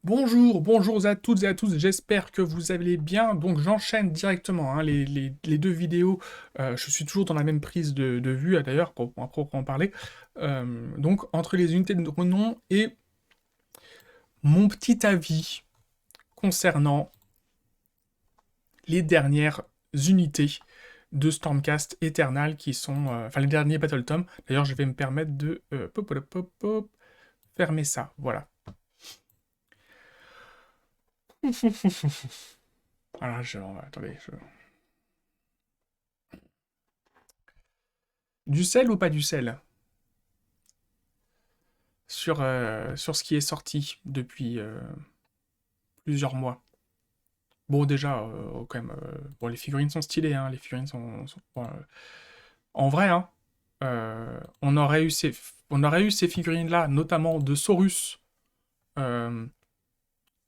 Bonjour, bonjour à toutes et à tous, j'espère que vous allez bien. Donc j'enchaîne directement hein, les deux vidéos. Je suis toujours dans la même prise de vue, d'ailleurs, pour en parler. Donc entre les unités de renom et mon petit avis concernant les dernières unités de Stormcast Eternal qui sont... Enfin les derniers Battle Tom. D'ailleurs je vais me permettre de fermer ça, voilà. Voilà, attendez, du sel ou pas du sel sur ce qui est sorti depuis plusieurs mois. Bon, déjà, quand même, bon, les figurines sont stylées, hein, les figurines bon, en vrai, hein, on aurait eu ces figurines-là, notamment de Saurus, euh,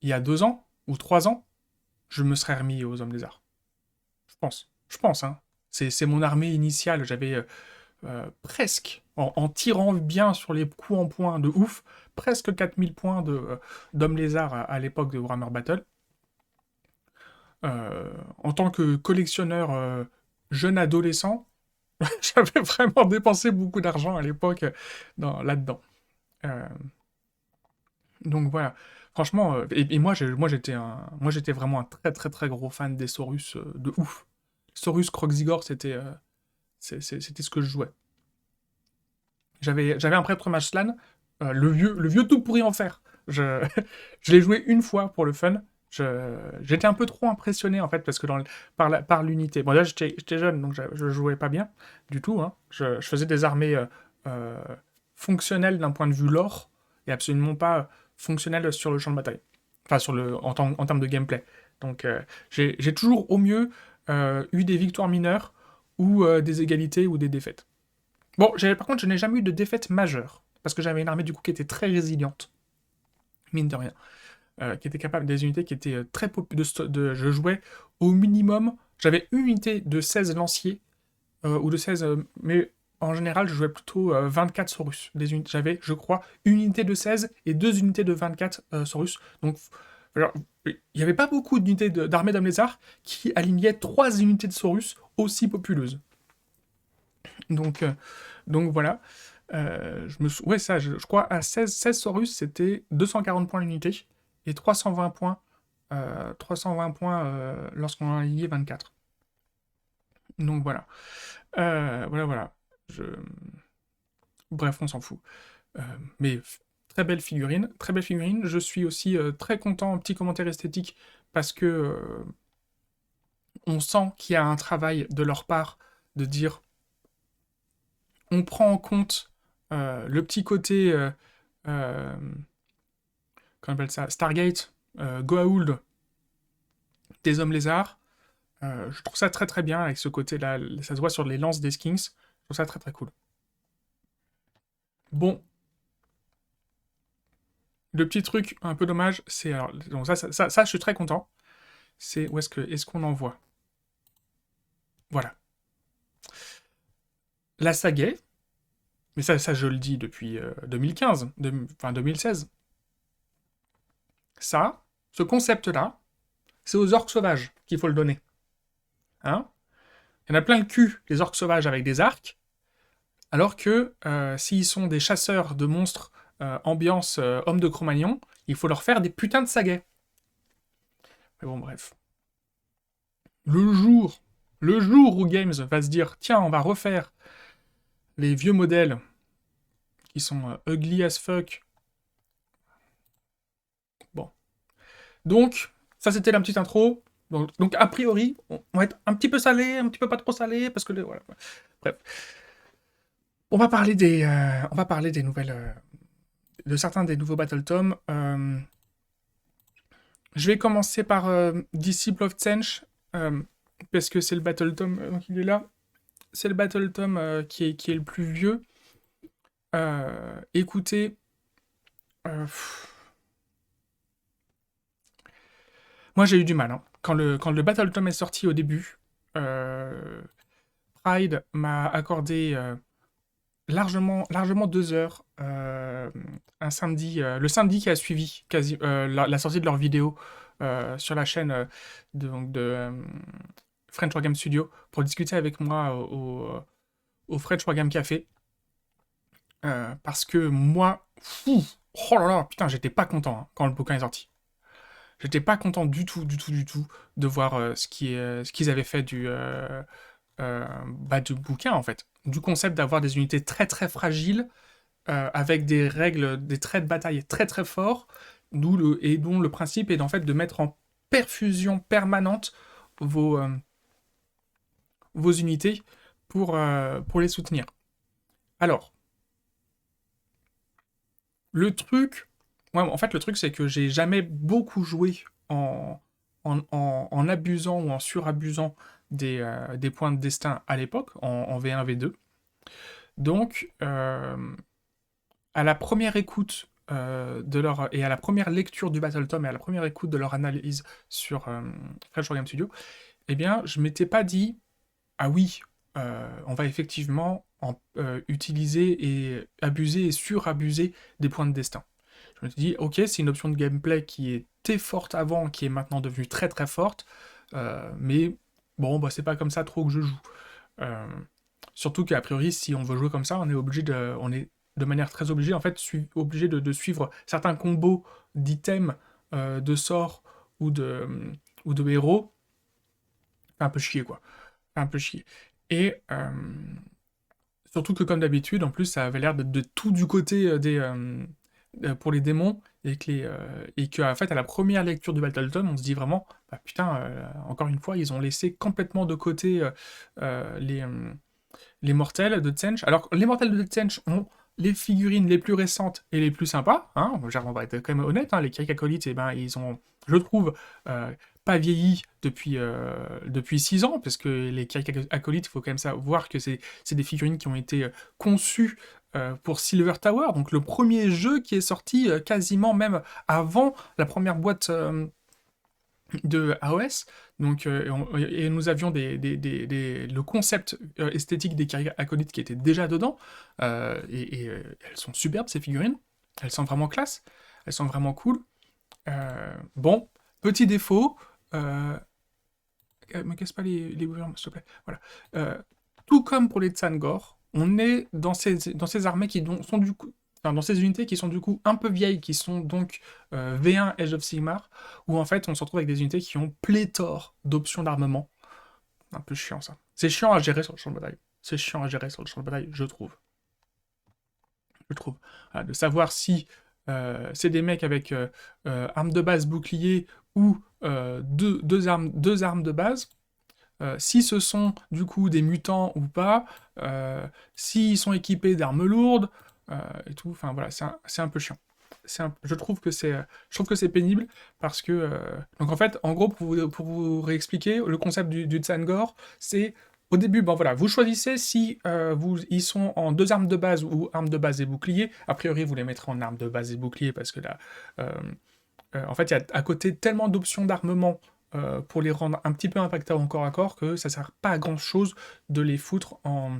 il y a 2 ans ou 3 ans, je me serais remis aux Hommes Lézards. Je pense, hein. C'est mon armée initiale, j'avais presque, en tirant bien sur les coups en points de ouf, presque 4000 points d'Homme Lézard à l'époque de Warhammer Battle. En tant que collectionneur jeune adolescent, j'avais vraiment dépensé beaucoup d'argent à l'époque là-dedans. Euh, donc voilà. Franchement, et moi j'étais vraiment un très très très gros fan des Saurus de ouf. Saurus Kroxigor, c'était ce que je jouais. J'avais un prêtre Mashlan, le vieux tout pourri en fer. Je, je l'ai joué une fois pour le fun. J'étais un peu trop impressionné en fait parce que par l'unité. Bon là j'étais jeune donc je jouais pas bien du tout. Hein. Je faisais des armées euh, fonctionnelles d'un point de vue lore et absolument pas fonctionnelles sur le champ de bataille. Enfin en termes de gameplay. Donc j'ai toujours au mieux eu des victoires mineures ou des égalités ou des défaites. Bon, par contre, je n'ai jamais eu de défaite majeure, parce que j'avais une armée du coup qui était très résiliente, mine de rien, qui était capable des unités qui étaient très je jouais au minimum, j'avais une unité de 16 lanciers, ou de 16, mais en général, je jouais plutôt 24 Saurus. J'avais, je crois, une unité de 16 et deux unités de 24 Saurus. Donc, alors, il n'y avait pas beaucoup d'unités d'armée d'hommes lézards qui alignaient 3 unités de Saurus aussi populeuses. Donc, euh, donc voilà. Ouais, ça, je crois à 16 Saurus, c'était 240 points l'unité et 320 points lorsqu'on en a aligné 24. Donc voilà. Voilà. Je... Bref, on s'en fout. Euh, mais très belle figurine, très belle figurine. Je suis aussi très content, un petit commentaire esthétique, parce que on sent qu'il y a un travail de leur part de dire on prend en compte le petit côté euh, qu'on appelle ça, Stargate, Goa'uld, des hommes lézards. Je trouve ça très très bien avec ce côté-là. Ça se voit sur les lances des Skinks. Je trouve ça très très cool. Bon, le petit truc un peu dommage, c'est alors donc ça, je suis très content. C'est où est-ce qu'on en voit. Voilà. La Sagaie, mais ça je le dis depuis 2015, enfin 2016. Ça, ce concept-là, c'est aux orques sauvages qu'il faut le donner. Hein? Il y en a plein le cul, les orques sauvages avec des arcs, alors que s'ils sont des chasseurs de monstres ambiance homme de Cro-Magnon, il faut leur faire des putains de saguets. Mais bon, bref. Le jour, le jour où Games va se dire, tiens, on va refaire les vieux modèles qui sont ugly as fuck. Bon. Donc, ça c'était la petite intro. Donc a priori, on va être un petit peu salé, un petit peu pas trop salé, parce que voilà. Bref. On va parler des nouvelles, de certains des nouveaux Battle Tom. Je vais commencer par Disciple of Tsench, parce que c'est le Battle Tom, donc il est là. C'est le Battle Tom qui est le plus vieux. Écoutez, euh, moi j'ai eu du mal. Hein. Quand le Battle Tom est sorti au début, Pride m'a accordé largement 2 heures, un samedi, le samedi qui a suivi la sortie de leur vidéo sur la chaîne de French Wargame Studio pour discuter avec moi au French Wargame Café. Parce que moi, oh là là, putain, j'étais pas content hein, quand le bouquin est sorti. J'étais pas content du tout de voir ce qu'ils avaient fait du bouquin en fait. Du concept d'avoir des unités très très fragiles avec des règles, des traits de bataille très très forts, dont le principe est en fait de mettre en perfusion permanente vos unités pour les soutenir. Alors, en fait, le truc, c'est que j'ai jamais beaucoup joué en abusant ou en surabusant des points de destin à l'époque, en V1, V2. Donc, à la première écoute et à la première lecture du Battle Tome et à la première écoute de leur analyse sur French Wargame Studio, eh bien, je m'étais pas dit, ah oui, on va effectivement utiliser et abuser et surabuser des points de destin. Je me suis dit, ok, c'est une option de gameplay qui était forte avant, qui est maintenant devenue très très forte, mais bon, bah, c'est pas comme ça trop que je joue. Surtout qu'a priori, si on veut jouer comme ça, on est de manière très obligée, en fait, obligé de suivre certains combos d'items, de sorts ou de héros. Un peu chier, quoi. Un peu chier. Et surtout que, comme d'habitude, en plus, ça avait l'air de tout du côté pour les démons, et que, en fait, à la première lecture du Battletome, on se dit vraiment, bah putain, encore une fois, ils ont laissé complètement de côté les mortels de Tsench. Alors, les mortels de Tsench ont les figurines les plus récentes et les plus sympas, hein, genre, on va être quand même honnête, hein, les Kirik Acolytes, eh ben, ils ont, je trouve, pas vieilli depuis 6 ans, parce que les Kirik Acolytes, il faut quand même savoir que c'est des figurines qui ont été conçues pour Silver Tower, donc le premier jeu qui est sorti quasiment même avant la première boîte de AOS. Donc, et nous avions le concept esthétique des Kirik Acolytes qui était déjà dedans, et elles sont superbes ces figurines, elles sont vraiment classe, elles sont vraiment cool. Bon, petit défaut, me casse pas les gouvernements, s'il te plaît. Voilà. Tout comme pour les Tsangor, on est dans ces armées qui sont du coup, enfin, dans ces unités qui sont du coup un peu vieilles, qui sont donc V1 Age of Sigmar, où en fait on se retrouve avec des unités qui ont pléthore d'options d'armement. Un peu chiant ça. C'est chiant à gérer sur le champ de bataille. C'est chiant à gérer sur le champ de bataille, je trouve. Voilà, de savoir si c'est des mecs avec armes de base bouclier ou deux armes de base, si ce sont du coup des mutants ou pas, s'ils sont équipés d'armes lourdes, et tout, enfin voilà, c'est un peu chiant. Je trouve que c'est pénible parce que donc en fait, en gros, pour vous réexpliquer, le concept du Tsangor, c'est au début, bon voilà, vous choisissez si ils sont en 2 armes de base ou armes de base et bouclier. A priori, vous les mettrez en armes de base et bouclier parce que là, en fait, il y a à côté tellement d'options d'armement pour les rendre un petit peu impactants en corps à corps que ça sert pas à grand chose de les foutre en.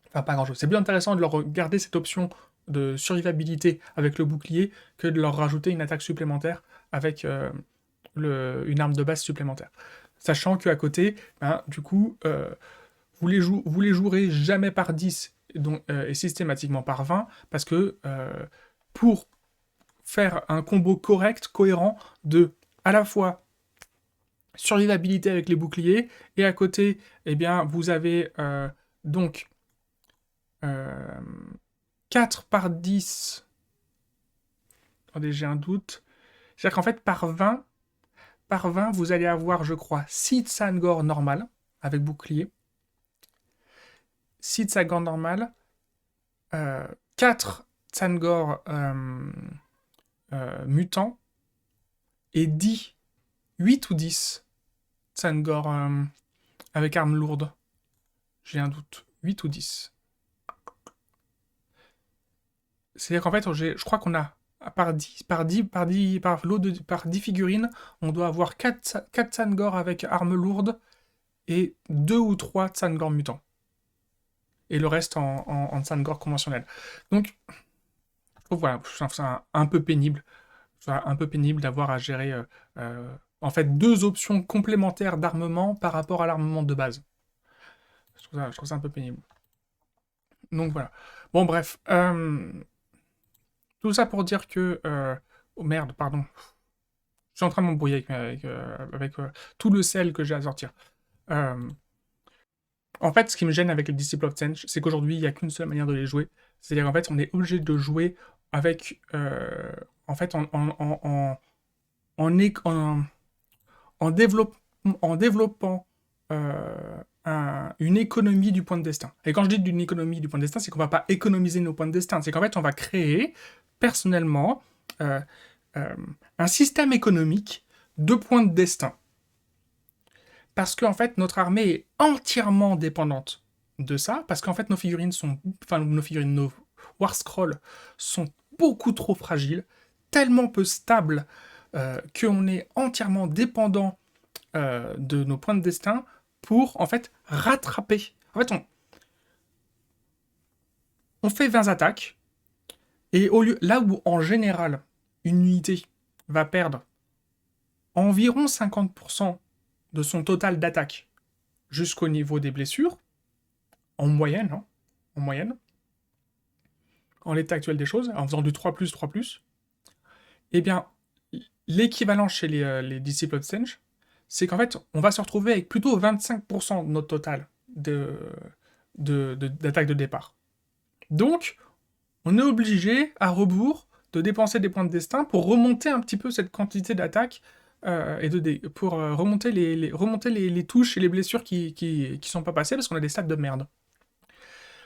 Enfin, pas grand chose. C'est bien intéressant de leur garder cette option de survivabilité avec le bouclier que de leur rajouter une attaque supplémentaire avec une arme de base supplémentaire. Sachant qu'à côté, ben, du coup, vous les jouerez jamais par 10 et systématiquement par 20, parce que pour faire un combo correct, cohérent, de à la fois survivabilité avec les boucliers, et à côté, eh bien, vous avez donc 4 par 10. Attendez, j'ai un doute. C'est-à-dire qu'en fait, par 20, vous allez avoir, je crois, 6 Tsangor normal, avec bouclier. 6 Tsangor normal. 4 Tsangor mutants. Et 8 ou 10 Tsangor avec armes lourdes. J'ai un doute. 8 ou 10. C'est-à-dire qu'en fait, je crois qu'on a par 10 figurines, on doit avoir 4 Tsangor avec armes lourdes et 2 ou 3 Tsangor mutants. et le reste en Tsangor conventionnel. Donc, je trouve, voilà, je trouve ça un peu pénible. Je trouve ça un peu pénible d'avoir à gérer en fait 2 options complémentaires d'armement par rapport à l'armement de base. Je trouve ça un peu pénible. Donc voilà. Bon, bref. Tout ça pour dire que... oh merde, pardon. Je suis en train de m'embrouiller avec tout le sel que j'ai à sortir. En fait, ce qui me gêne avec les Disciples of Change, c'est qu'aujourd'hui, il n'y a qu'une seule manière de les jouer. C'est-à-dire qu'en fait, on est obligé de jouer avec... en fait, en développant une économie du point de destin. Et quand je dis d'une économie du point de destin, c'est qu'on va pas économiser nos points de destin. C'est qu'en fait, on va créer, personnellement, euh, un système économique de points de destin. Parce qu'en fait, notre armée est entièrement dépendante de ça, parce qu'en fait, nos figurines, nos War Scrolls sont beaucoup trop fragiles, tellement peu stables, qu'on est entièrement dépendant de nos points de destin pour, en fait, rattraper. En fait, on fait 20 attaques, et là où, en général, une unité va perdre environ 50% de son total d'attaque jusqu'au niveau des blessures, en moyenne, en l'état actuel des choses, en faisant du 3+, 3+, eh bien, l'équivalent chez les Disciples of Change, c'est qu'en fait, on va se retrouver avec plutôt 25% de notre total d'attaque de départ. Donc, on est obligé, à rebours, de dépenser des points de destin pour remonter un petit peu cette quantité d'attaque pour remonter les touches et les blessures qui sont pas passées parce qu'on a des stats de merde.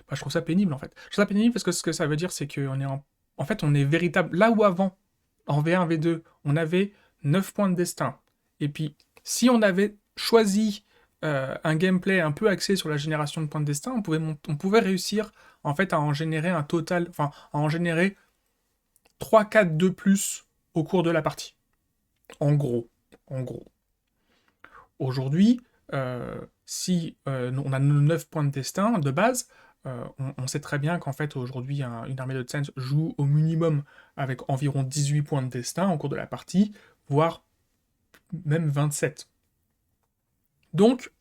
Bah, je trouve ça pénible en fait. Je trouve ça pénible parce que ce que ça veut dire, c'est qu'on est en fait, on est véritable. Là où avant, en V1, V2, on avait 9 points de destin. Et puis, si on avait choisi un gameplay un peu axé sur la génération de points de destin, on pouvait réussir en fait à en générer un total, enfin, à en générer 3-4 de plus au cours de la partie. En gros. Aujourd'hui, si on a 9 points de destin de base, on sait très bien qu'en fait, aujourd'hui, une armée de Tsens joue au minimum avec environ 18 points de destin au cours de la partie, voire même 27. Donc,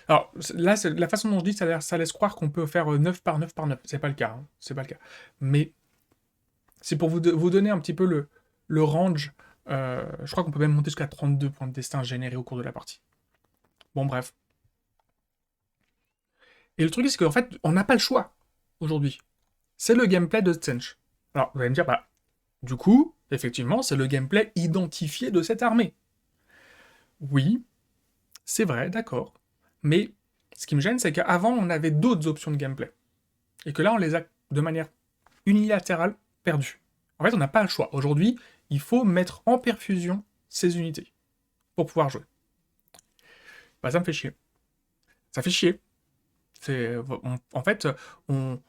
alors là, la façon dont je dis, ça laisse croire qu'on peut faire 9 par 9 par 9. C'est pas le cas, hein. C'est pas le cas. Mais c'est pour vous donner un petit peu le range. Je crois qu'on peut même monter jusqu'à 32 points de destin générés au cours de la partie. Bon, bref. Et le truc, c'est qu'en fait, on n'a pas le choix aujourd'hui. C'est le gameplay de Tsench. Alors, vous allez me dire, bah, du coup, effectivement, c'est le gameplay identifié de cette armée. Oui, c'est vrai, d'accord. Mais ce qui me gêne, c'est qu'avant, on avait d'autres options de gameplay. Et que là, on les a, de manière unilatérale, perdues. En fait, on n'a pas le choix. Aujourd'hui, il faut mettre en perfusion ces unités pour pouvoir jouer. Bah, ça me fait chier. Ça fait chier. En fait, on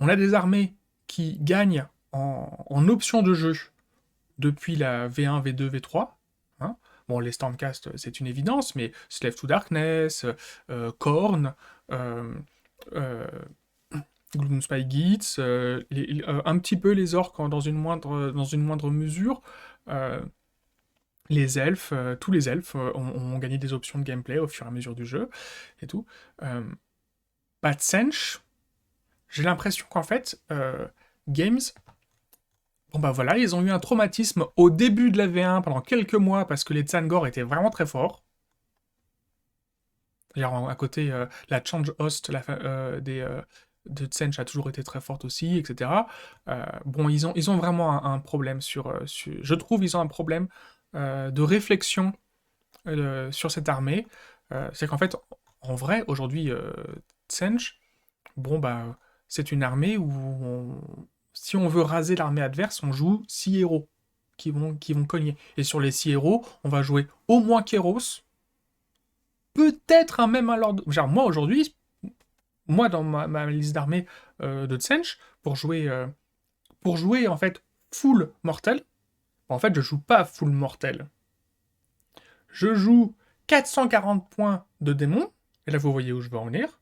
a des armées qui gagnent en option de jeu depuis la V1, V2, V3. Hein. Bon, les Stormcast, c'est une évidence, mais Slave to Darkness, Korn, Gloom Spy Gitz, un petit peu les orques dans une moindre mesure. Les elfes, tous les elfes ont gagné des options de gameplay au fur et à mesure du jeu et tout. Bad Sench, j'ai l'impression qu'en fait, Games, bon bah voilà, ils ont eu un traumatisme au début de la V1 pendant quelques mois parce que les Tsangor étaient vraiment très forts. D'ailleurs, à côté, la Change Host de Tsench a toujours été très forte aussi, etc. Bon, ils ont vraiment un problème je trouve ils ont un problème de réflexion sur cette armée. C'est qu'en fait, en vrai, aujourd'hui, Tsench, bon bah, c'est une armée où si on veut raser l'armée adverse, on joue 6 héros qui vont cogner. Et sur les 6 héros, on va jouer au moins Kéros, peut-être un même Lord. Genre, moi aujourd'hui, dans ma liste d'armées de Tsench, pour jouer en fait full mortel, en fait je joue pas full mortel. Je joue 440 points de démon, et là vous voyez où je veux en venir.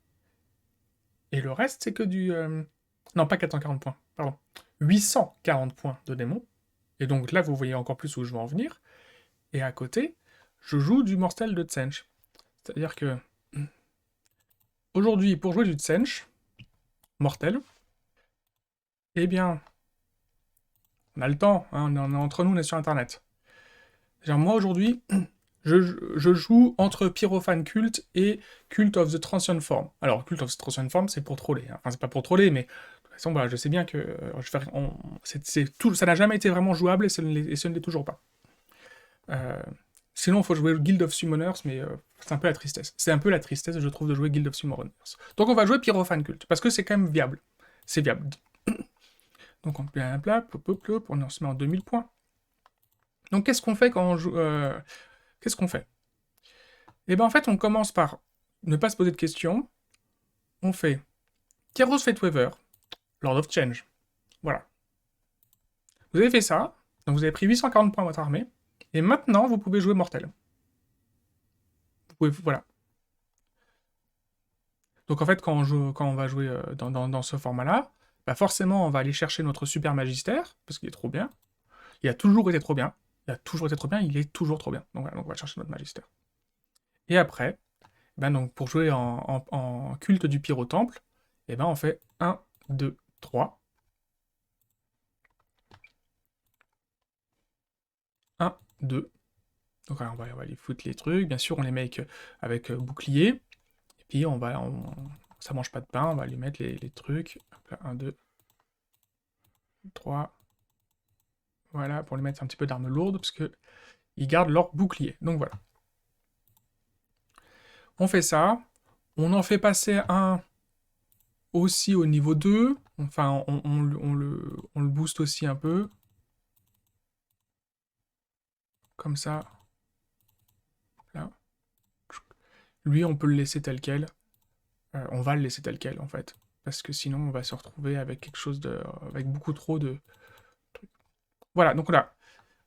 Et le reste, c'est que du... Non, pas 440 points, pardon. 840 points de démon. Et donc là, vous voyez encore plus où je veux en venir. Et à côté, je joue du Mortel de Tsench. C'est-à-dire que... Aujourd'hui, pour jouer du Tsench, Mortel, eh bien... On a le temps, hein, on est entre nous, on est sur Internet. C'est-à-dire, moi, aujourd'hui, je joue entre Pyrophane Cult et Cult of the Transient Form. Alors, Cult of the Transient Form, c'est pour troller. Hein. Enfin, c'est pas pour troller, mais de toute façon, voilà, je sais bien que ça n'a jamais été vraiment jouable et ce ne l'est toujours pas. Sinon, il faut jouer Guild of Summoners, mais c'est un peu la tristesse. C'est un peu la tristesse, je trouve, de jouer Guild of Summoners. Donc, on va jouer Pyrophane Cult, parce que c'est quand même viable. C'est viable. Donc, on met un plat, on se met en 2000 points. Donc, qu'est-ce qu'on fait quand on joue... Qu'est-ce qu'on fait? Eh ben en fait, on commence par ne pas se poser de questions. On fait Kairos Fateweaver, Lord of Change. Voilà. Vous avez fait ça, donc vous avez pris 840 points à votre armée, et maintenant, vous pouvez jouer Mortel. Vous pouvez, voilà. Donc en fait, quand on va jouer dans ce format-là, bah forcément, on va aller chercher notre Super Magistère, parce qu'il est trop bien. Il a toujours été trop bien. Il a toujours été trop bien, il est toujours trop bien. Donc voilà, donc on va chercher notre Magistère. Et après, ben donc pour jouer en culte du Pyro-Temple, et ben on fait 1, 2, 3. 1, 2. Donc on va aller foutre les trucs. Bien sûr, on les met avec bouclier. Et puis ça mange pas de pain, on va lui mettre les trucs. Hop là, 1, 2, 3. Voilà, pour lui mettre un petit peu d'armes lourdes, parce que ils gardent leur bouclier. Donc voilà. On fait ça. On en fait passer un aussi au niveau 2. Enfin, on le booste aussi un peu. Comme ça. Là. Lui, on peut le laisser tel quel. On va le laisser tel quel, en fait. Parce que sinon, on va se retrouver avec quelque chose de... avec beaucoup trop de trucs. Voilà, donc là.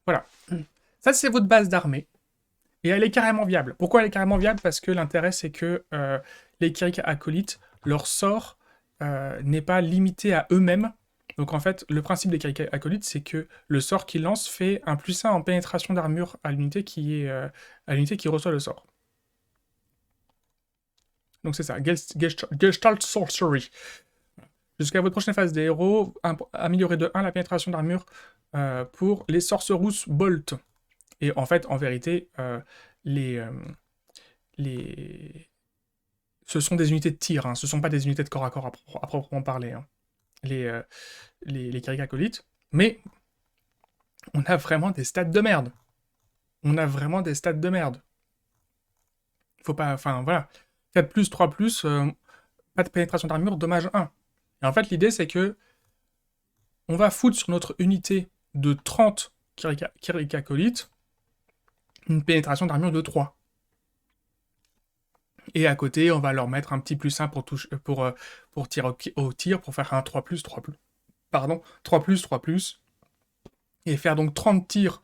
Voilà. Ça, c'est votre base d'armée. Et elle est carrément viable. Pourquoi elle est carrément viable? Parce que l'intérêt, c'est que les Kirik acolytes, leur sort n'est pas limité à eux-mêmes. Donc en fait, le principe des Kirik acolytes, c'est que le sort qu'ils lancent fait un +1 en pénétration d'armure à l'unité qui reçoit le sort. Donc c'est ça, Gestalt Sorcery. Jusqu'à votre prochaine phase des héros, améliorer de 1 la pénétration d'armure pour les Sorcerous Bolt. Et en fait, en vérité, ce sont des unités de tir, hein. Ce ne sont pas des unités de corps à corps à proprement parler, hein. Les Kirik acolytes. Mais on a vraiment des stats de merde. On a vraiment des stats de merde. Faut pas... Enfin, voilà. 4+, 3+, pas de pénétration d'armure, dommage 1. Et en fait, l'idée, c'est que on va foutre sur notre unité de 30 Kirik acolytes une pénétration d'armure de 3. Et à côté, on va leur mettre un petit +1 pour tirer au tir, pour faire un 3+, 3+. Pardon, 3+, 3+. Et faire donc 30 tirs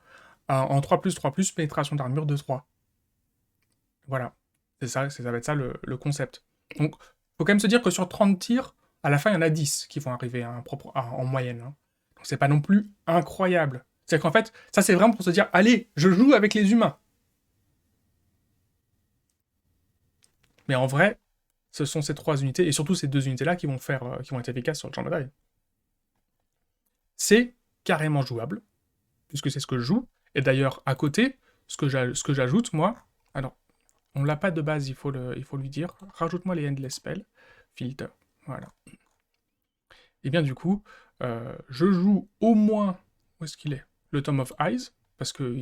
en 3+, 3+, pénétration d'armure de 3. Voilà. Ça va être ça le concept. Donc, faut quand même se dire que sur 30 tirs, à la fin, il y en a 10 qui vont arriver en moyenne. Hein. Donc c'est pas non plus incroyable. C'est qu'en fait, ça c'est vraiment pour se dire, allez, je joue avec les humains. Mais en vrai, ce sont ces 3 unités, et surtout ces 2 unités-là qui vont être efficaces sur le champ de bataille. C'est carrément jouable, puisque c'est ce que je joue. Et d'ailleurs, à côté, ce que j'ajoute, moi, alors, on l'a pas de base, il faut lui dire, rajoute-moi les Endless Spells, filter, voilà. Et bien du coup, je joue au moins, où est-ce qu'il est? Le Tome of Eyes, parce que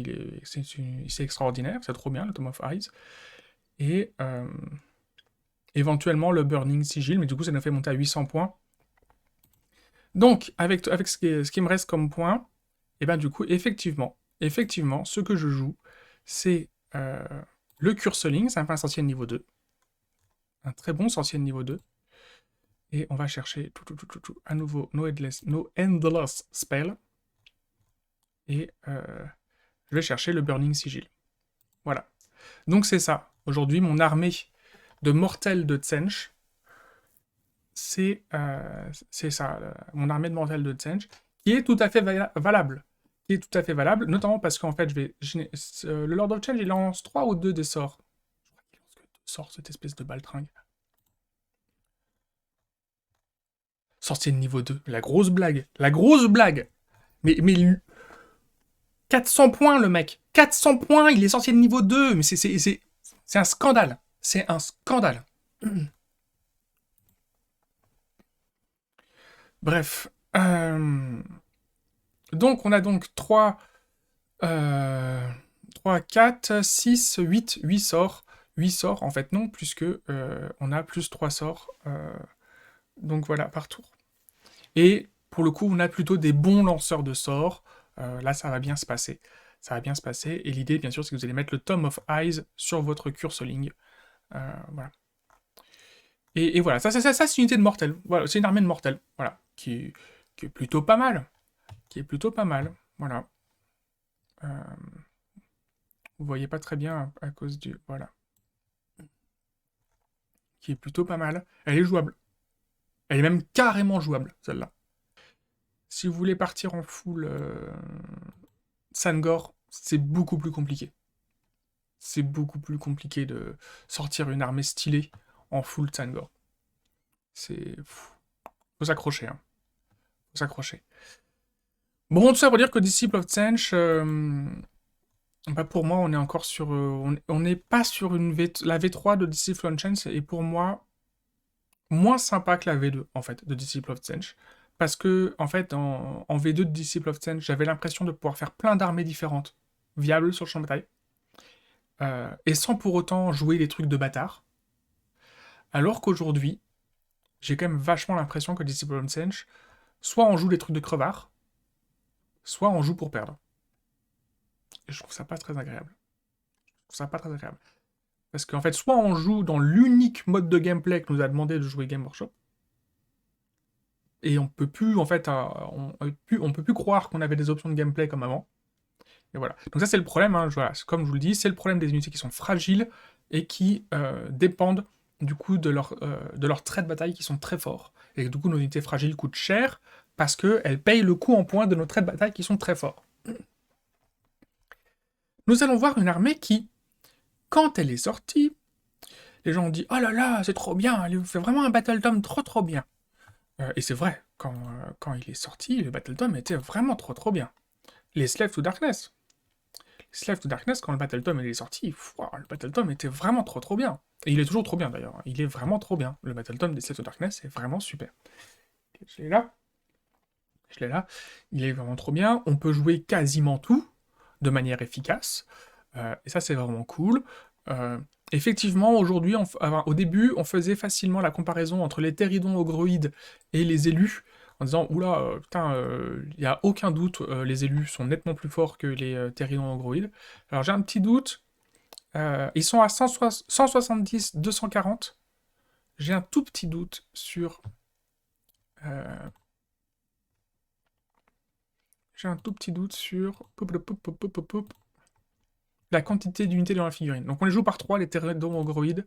c'est extraordinaire, c'est trop bien, le Tome of Eyes. Et éventuellement le Burning Sigil, mais du coup ça nous fait monter à 800 points. Donc, avec ce qui me reste comme point, et bien du coup, effectivement, ce que je joue, c'est le Curseling, c'est un sorcier de niveau 2. Un très bon sorcier de niveau 2. Et on va chercher à nouveau No Endless Spell. Et je vais chercher le Burning Sigil. Voilà. Donc c'est ça. Aujourd'hui, mon armée de mortels de Tsench, c'est ça, mon armée de mortels de Zench, qui est tout à fait valable. Qui est tout à fait valable, notamment parce qu'en fait, le Lord of Change, il lance 3 ou 2 des sorts. Je crois qu'il lance que 2 sorts, cette espèce de baltringue. Sorcier de niveau 2, la grosse blague. La grosse blague. Mais 400 points, le mec. 400 points, il est sorcier de niveau 2. Mais c'est un scandale. C'est un scandale. Bref. Donc, on a donc 3, 4, 6, 8 sorts. 8 sorts, en fait, non, puisque on a plus 3 sorts. Donc voilà, par tour. Et pour le coup, on a plutôt des bons lanceurs de sorts. Là, ça va bien se passer. Ça va bien se passer. Et l'idée, bien sûr, c'est que vous allez mettre le Tome of Eyes sur votre cursoling. Voilà. Et voilà, ça c'est une unité de mortel. Voilà, c'est une armée de mortels. Voilà. Qui est plutôt pas mal. Qui est plutôt pas mal. Voilà. Vous voyez pas très bien à cause du... Voilà. Qui est plutôt pas mal. Elle est jouable. Elle est même carrément jouable, celle-là. Si vous voulez partir en full Sangor, c'est beaucoup plus compliqué. C'est beaucoup plus compliqué de sortir une armée stylée en full Sangor. C'est... Faut s'accrocher, hein. Faut s'accrocher. Bon, tout ça pour dire que Disciple of Zench, bah pour moi, on est encore sur... on n'est pas sur la V3 de Disciple of Zench, et pour moi, moins sympa que la V2, en fait, de Disciple of Zench. Parce que, en fait, en V2 de Disciple of Zench, j'avais l'impression de pouvoir faire plein d'armées différentes, viables sur le champ de bataille, et sans pour autant jouer des trucs de bâtard. Alors qu'aujourd'hui, j'ai quand même vachement l'impression que Disciple of Zench, soit on joue des trucs de crevard, soit on joue pour perdre. Et je trouve ça pas très agréable. Je trouve ça pas très agréable. Parce qu'en fait, soit on joue dans l'unique mode de gameplay que nous a demandé de jouer Game Workshop, et on peut plus, en fait, on peut plus croire qu'on avait des options de gameplay comme avant. Et voilà. Donc ça, c'est le problème, hein, voilà. Comme je vous le dis, c'est le problème des unités qui sont fragiles et qui dépendent du coup de leurs traits de bataille qui sont très forts. Et du coup, nos unités fragiles coûtent cher parce qu'elles payent le coût en points de nos traits de bataille qui sont très forts. Nous allons voir une armée qui, quand elle est sortie, les gens ont dit « Oh là là, c'est trop bien, elle fait vraiment un Battle Tome trop trop bien ». Et c'est vrai, quand il est sorti, le Battle Tome était vraiment trop trop bien. Les Slaves to Darkness. Slave to Darkness, quand le Battle Tome est sorti, le Battle Tome était vraiment trop trop bien. Et il est toujours trop bien d'ailleurs, il est vraiment trop bien. Le Battle Tome des Slave to Darkness est vraiment super. Je l'ai là. Je l'ai là. Il est vraiment trop bien. On peut jouer quasiment tout de manière efficace. Et ça, c'est vraiment cool. Effectivement, aujourd'hui, au début, on faisait facilement la comparaison entre les Théridons ogroïdes et les élus, en disant « Oula, putain, il n'y a aucun doute, les élus sont nettement plus forts que les Théridons ogroïdes. » Alors j'ai un petit doute, ils sont à 170, 240. J'ai un tout petit doute sur... j'ai un tout petit doute sur... la quantité d'unités dans la figurine. Donc on les joue par 3, les Théridons ogroïdes.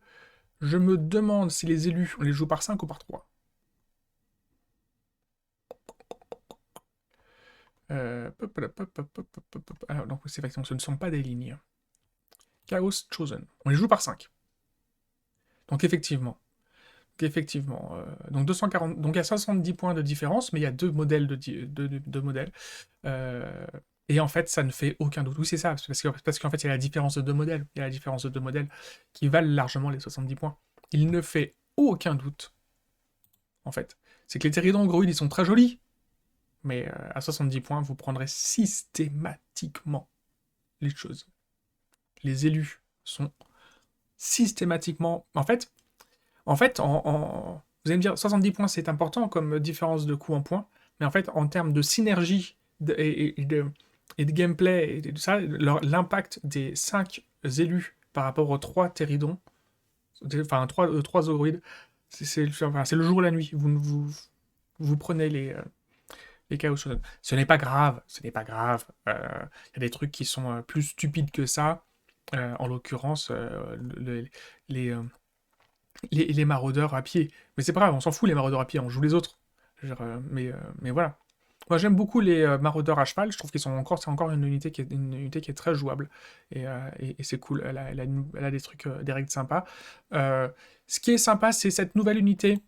Je me demande si les élus, on les joue par 5 ou par 3. Alors, donc c'est vrai que ce ne sont pas des lignes. Chaos Chosen. On les joue par 5. Donc effectivement. Donc 240. Donc il y a 70 points de différence, mais il y a deux modèles deux modèles. Et en fait, ça ne fait aucun doute. Oui, c'est ça, parce qu'en fait, il y a la différence de deux modèles. Il y a la différence de deux modèles qui valent largement les 70 points. Il ne fait aucun doute, en fait. C'est que les Théridons Groid, ils sont très jolis. Mais à 70 points, vous prendrez systématiquement les choses. Les élus sont systématiquement... En fait, vous allez me dire, 70 points, c'est important comme différence de coût en points, mais en fait, en termes de synergie et de gameplay et de ça, l'impact des 5 élus par rapport aux 3 Théridons, enfin 3 Ogroïdes, c'est le jour et la nuit. Vous prenez les Chaos Shonen. Ce n'est pas grave, ce n'est pas grave. Il y a des trucs qui sont plus stupides que ça. En l'occurrence, les maraudeurs à pied. Mais c'est pas grave, on s'en fout les maraudeurs à pied, on joue les autres. Je veux dire, mais voilà. Moi j'aime beaucoup les maraudeurs à cheval, je trouve qu'ils sont encore, c'est encore une unité qui est très jouable. Et c'est cool, elle a des trucs, des règles sympas. Euh, Ce qui est sympa, c'est cette nouvelle unité,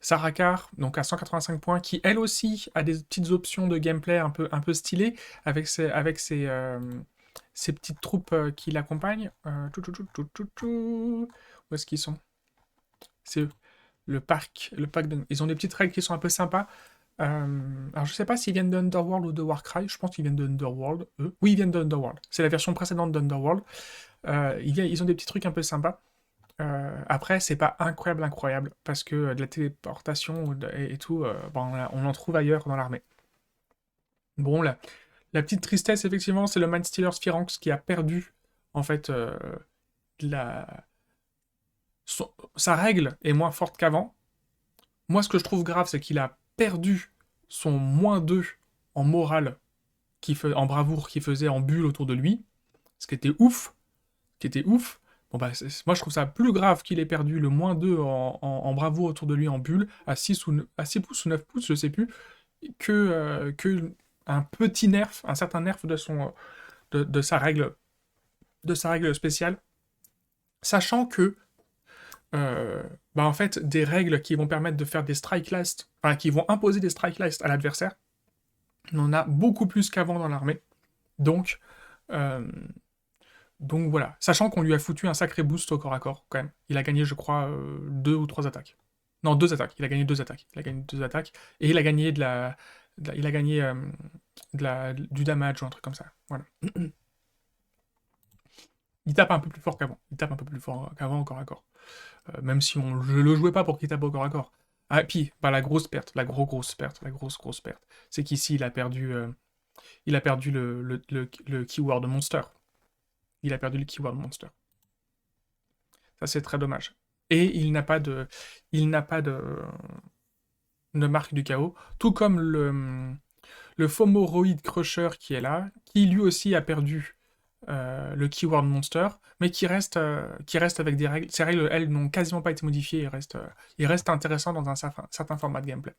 Sarakar, donc à 185 points, qui elle aussi a des petites options de gameplay un peu stylées, ses petites troupes qui l'accompagnent. Où est-ce qu'ils sont? C'est eux. Le pack Ils ont des petites règles qui sont un peu sympas. Alors je sais pas s'ils viennent d'Underworld ou de Warcry, je pense qu'ils viennent d'Underworld, eux. Oui, ils viennent d'Underworld. C'est la version précédente d'Underworld. Ils ont des petits trucs un peu sympas. Après, c'est pas incroyable, parce que de la téléportation et tout, bon, on en trouve ailleurs dans l'armée. Bon, la petite tristesse, effectivement, c'est le Mindstealer Sphyranx qui a perdu, en fait, la... sa règle est moins forte qu'avant. Moi, ce que je trouve grave, c'est qu'il a perdu son -2 en morale, en bravoure, qu'il faisait en bulle autour de lui, ce qui était ouf. Bon, bah, moi, je trouve ça plus grave qu'il ait perdu le -2 en bravoure autour de lui en bulle, à 6 pouces ou 9 pouces, je sais plus, que un petit nerf, un certain nerf de sa règle spéciale, sachant que bah en fait, des règles qui vont permettre de faire des strike last, enfin qui vont imposer des strike last à l'adversaire, on en a beaucoup plus qu'avant dans l'armée. Donc, euh, donc voilà. Sachant qu'on lui a foutu un sacré boost au corps à corps, quand même. Il a gagné, je crois, 2 ou 3 attaques. Non, 2 attaques. Il a gagné 2 attaques. Il a gagné 2 attaques. Et il a gagné il a gagné du damage ou un truc comme ça. Voilà. Il tape un peu plus fort qu'avant. Il tape un peu plus fort qu'avant au corps à corps. Même si je le jouais pas pour qu'il tape au corps à corps. Ah, et puis, bah, la grosse perte, la grosse perte, c'est qu'ici, il a perdu le keyword monster. Il a perdu le keyword monster. Ça, c'est très dommage. Et il n'a pas de marque du chaos, tout comme le Fomoroid Crusher qui est là, qui lui aussi a perdu le keyword monster, mais qui reste avec des règles. Ces règles, elles, n'ont quasiment pas été modifiées, il reste intéressant dans un certain format de gameplay.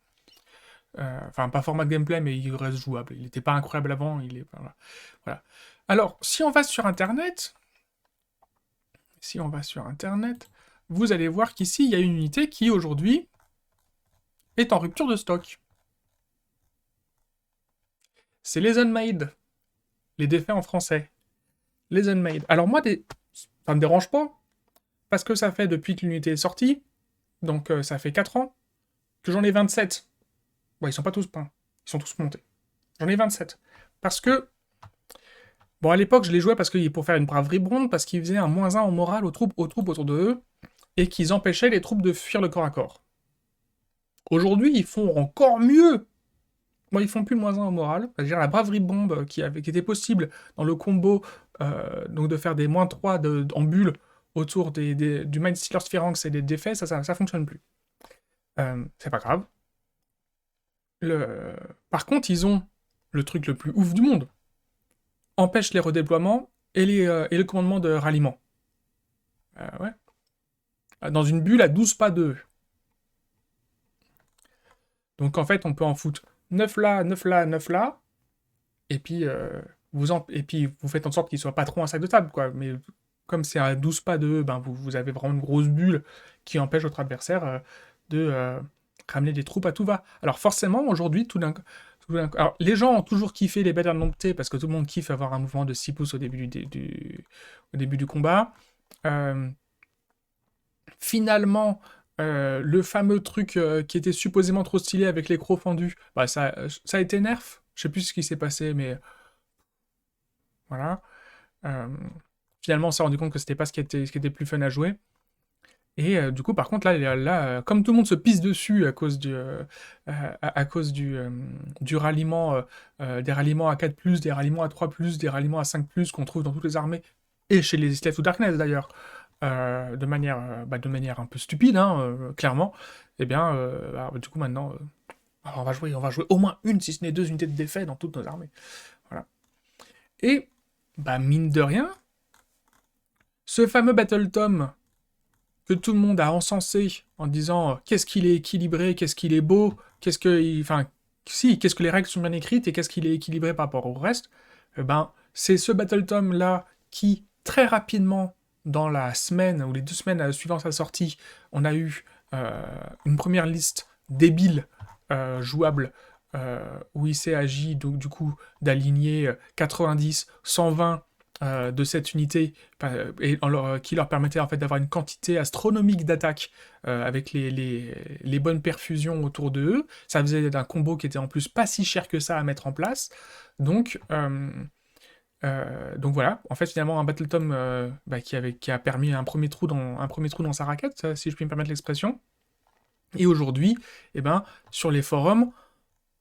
Enfin, pas format de gameplay, mais il reste jouable. Il n'était pas incroyable avant, voilà. Alors, si on va sur Internet, vous allez voir qu'ici, il y a une unité qui, aujourd'hui, est en rupture de stock. C'est les Unmade. Les défaits en français. Les Unmade. Alors moi, ça me dérange pas, parce que ça fait depuis que l'unité est sortie, donc ça fait 4 ans, que j'en ai 27. Bon, ils sont pas tous peints, ils sont tous montés. J'en ai 27. Parce que, bon, à l'époque, je les jouais pour faire une braverie blonde, parce qu'ils faisaient un -1 en morale aux troupes autour de eux, et qu'ils empêchaient les troupes de fuir le corps à corps. Aujourd'hui, ils font encore mieux. Bon, ils font plus le -1 en morale, c'est-à-dire la braverie bombe qui était possible dans le combo, donc de faire des -3 en bulle autour du Mindstealer Sphyranx et des défaits, ça fonctionne plus. C'est pas grave. Par contre, ils ont le truc le plus ouf du monde. Empêche les redéploiements et le commandement de ralliement. Ouais. Dans une bulle à 12 pas d'eux. Donc en fait, on peut en foutre 9 là, 9 là, 9 là, et puis, vous faites en sorte qu'il soit pas trop un sac de table, quoi. Mais comme c'est à 12 pas d'eux, ben vous avez vraiment une grosse bulle qui empêche votre adversaire de ramener des troupes à tout va. Alors forcément, aujourd'hui, tout d'un coup... Alors, les gens ont toujours kiffé les bêtes indomptées, parce que tout le monde kiffe avoir un mouvement de 6 pouces au début du combat. Finalement, le fameux truc qui était supposément trop stylé avec les crocs fendus, bah, ça a été nerf. Je sais plus ce qui s'est passé, mais voilà. Finalement, on s'est rendu compte que c'était pas ce qui était plus fun à jouer. Et du coup, par contre, là, comme tout le monde se pisse dessus à cause du ralliement, des ralliements à 4+, des ralliements à 3+, des ralliements à 5+, qu'on trouve dans toutes les armées, et chez les Slave to Darkness d'ailleurs, de manière un peu stupide, hein, clairement, et bien, alors, du coup, maintenant, on va jouer au moins une, si ce n'est 2 unités de défait dans toutes nos armées. Voilà. Et, bah, mine de rien, ce fameux Battle Tom que tout le monde a encensé en disant qu'est-ce qu'il est équilibré, qu'est-ce qu'il est beau, qu'est-ce que, enfin, si, qu'est-ce que les règles sont bien écrites et qu'est-ce qu'il est équilibré par rapport au reste, eh ben, c'est ce Battle Tome là qui, très rapidement, dans la semaine ou les 2 semaines suivant sa sortie, on a eu une première liste débile jouable où il s'est agi donc, du coup d'aligner 90, 120 de cette unité et qui leur permettait en fait d'avoir une quantité astronomique d'attaques avec les bonnes perfusions autour de eux. Ça faisait un combo qui était en plus pas si cher que ça à mettre en place. Donc voilà, en fait finalement un Battle Tome qui a permis un premier trou dans sa raquette, si je puis me permettre l'expression. Et aujourd'hui, eh ben, sur les forums,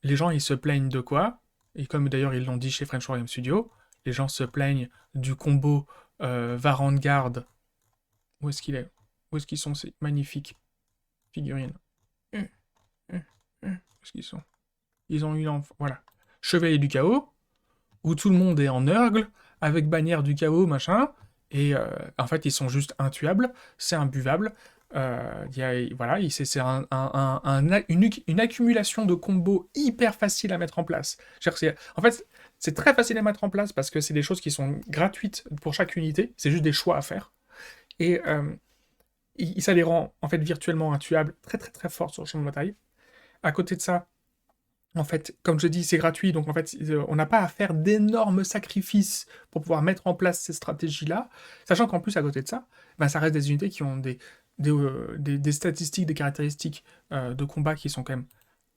les gens ils se plaignent de quoi? Et comme d'ailleurs ils l'ont dit chez French Warrior Studio, les gens se plaignent du combo Varangard. Où est-ce qu'il est? Où est-ce qu'ils sont ces magnifiques figurines? Où est-ce qu'ils sont? Ils ont eu voilà. Chevalier du chaos, où tout le monde est en Urgle, avec bannière du chaos, machin, et en fait ils sont juste intuables, c'est imbuvable. Voilà, c'est une accumulation de combos hyper facile à mettre en place. En fait, c'est très facile à mettre en place parce que c'est des choses qui sont gratuites pour chaque unité, c'est juste des choix à faire. Et ça les rend en fait virtuellement intuables, très très très forts sur le champ de bataille. À côté de ça, en fait, comme je dis, c'est gratuit, donc en fait, on n'a pas à faire d'énormes sacrifices pour pouvoir mettre en place ces stratégies-là, sachant qu'en plus, à côté de ça, ben, ça reste des unités qui ont des statistiques, des caractéristiques de combat qui sont quand même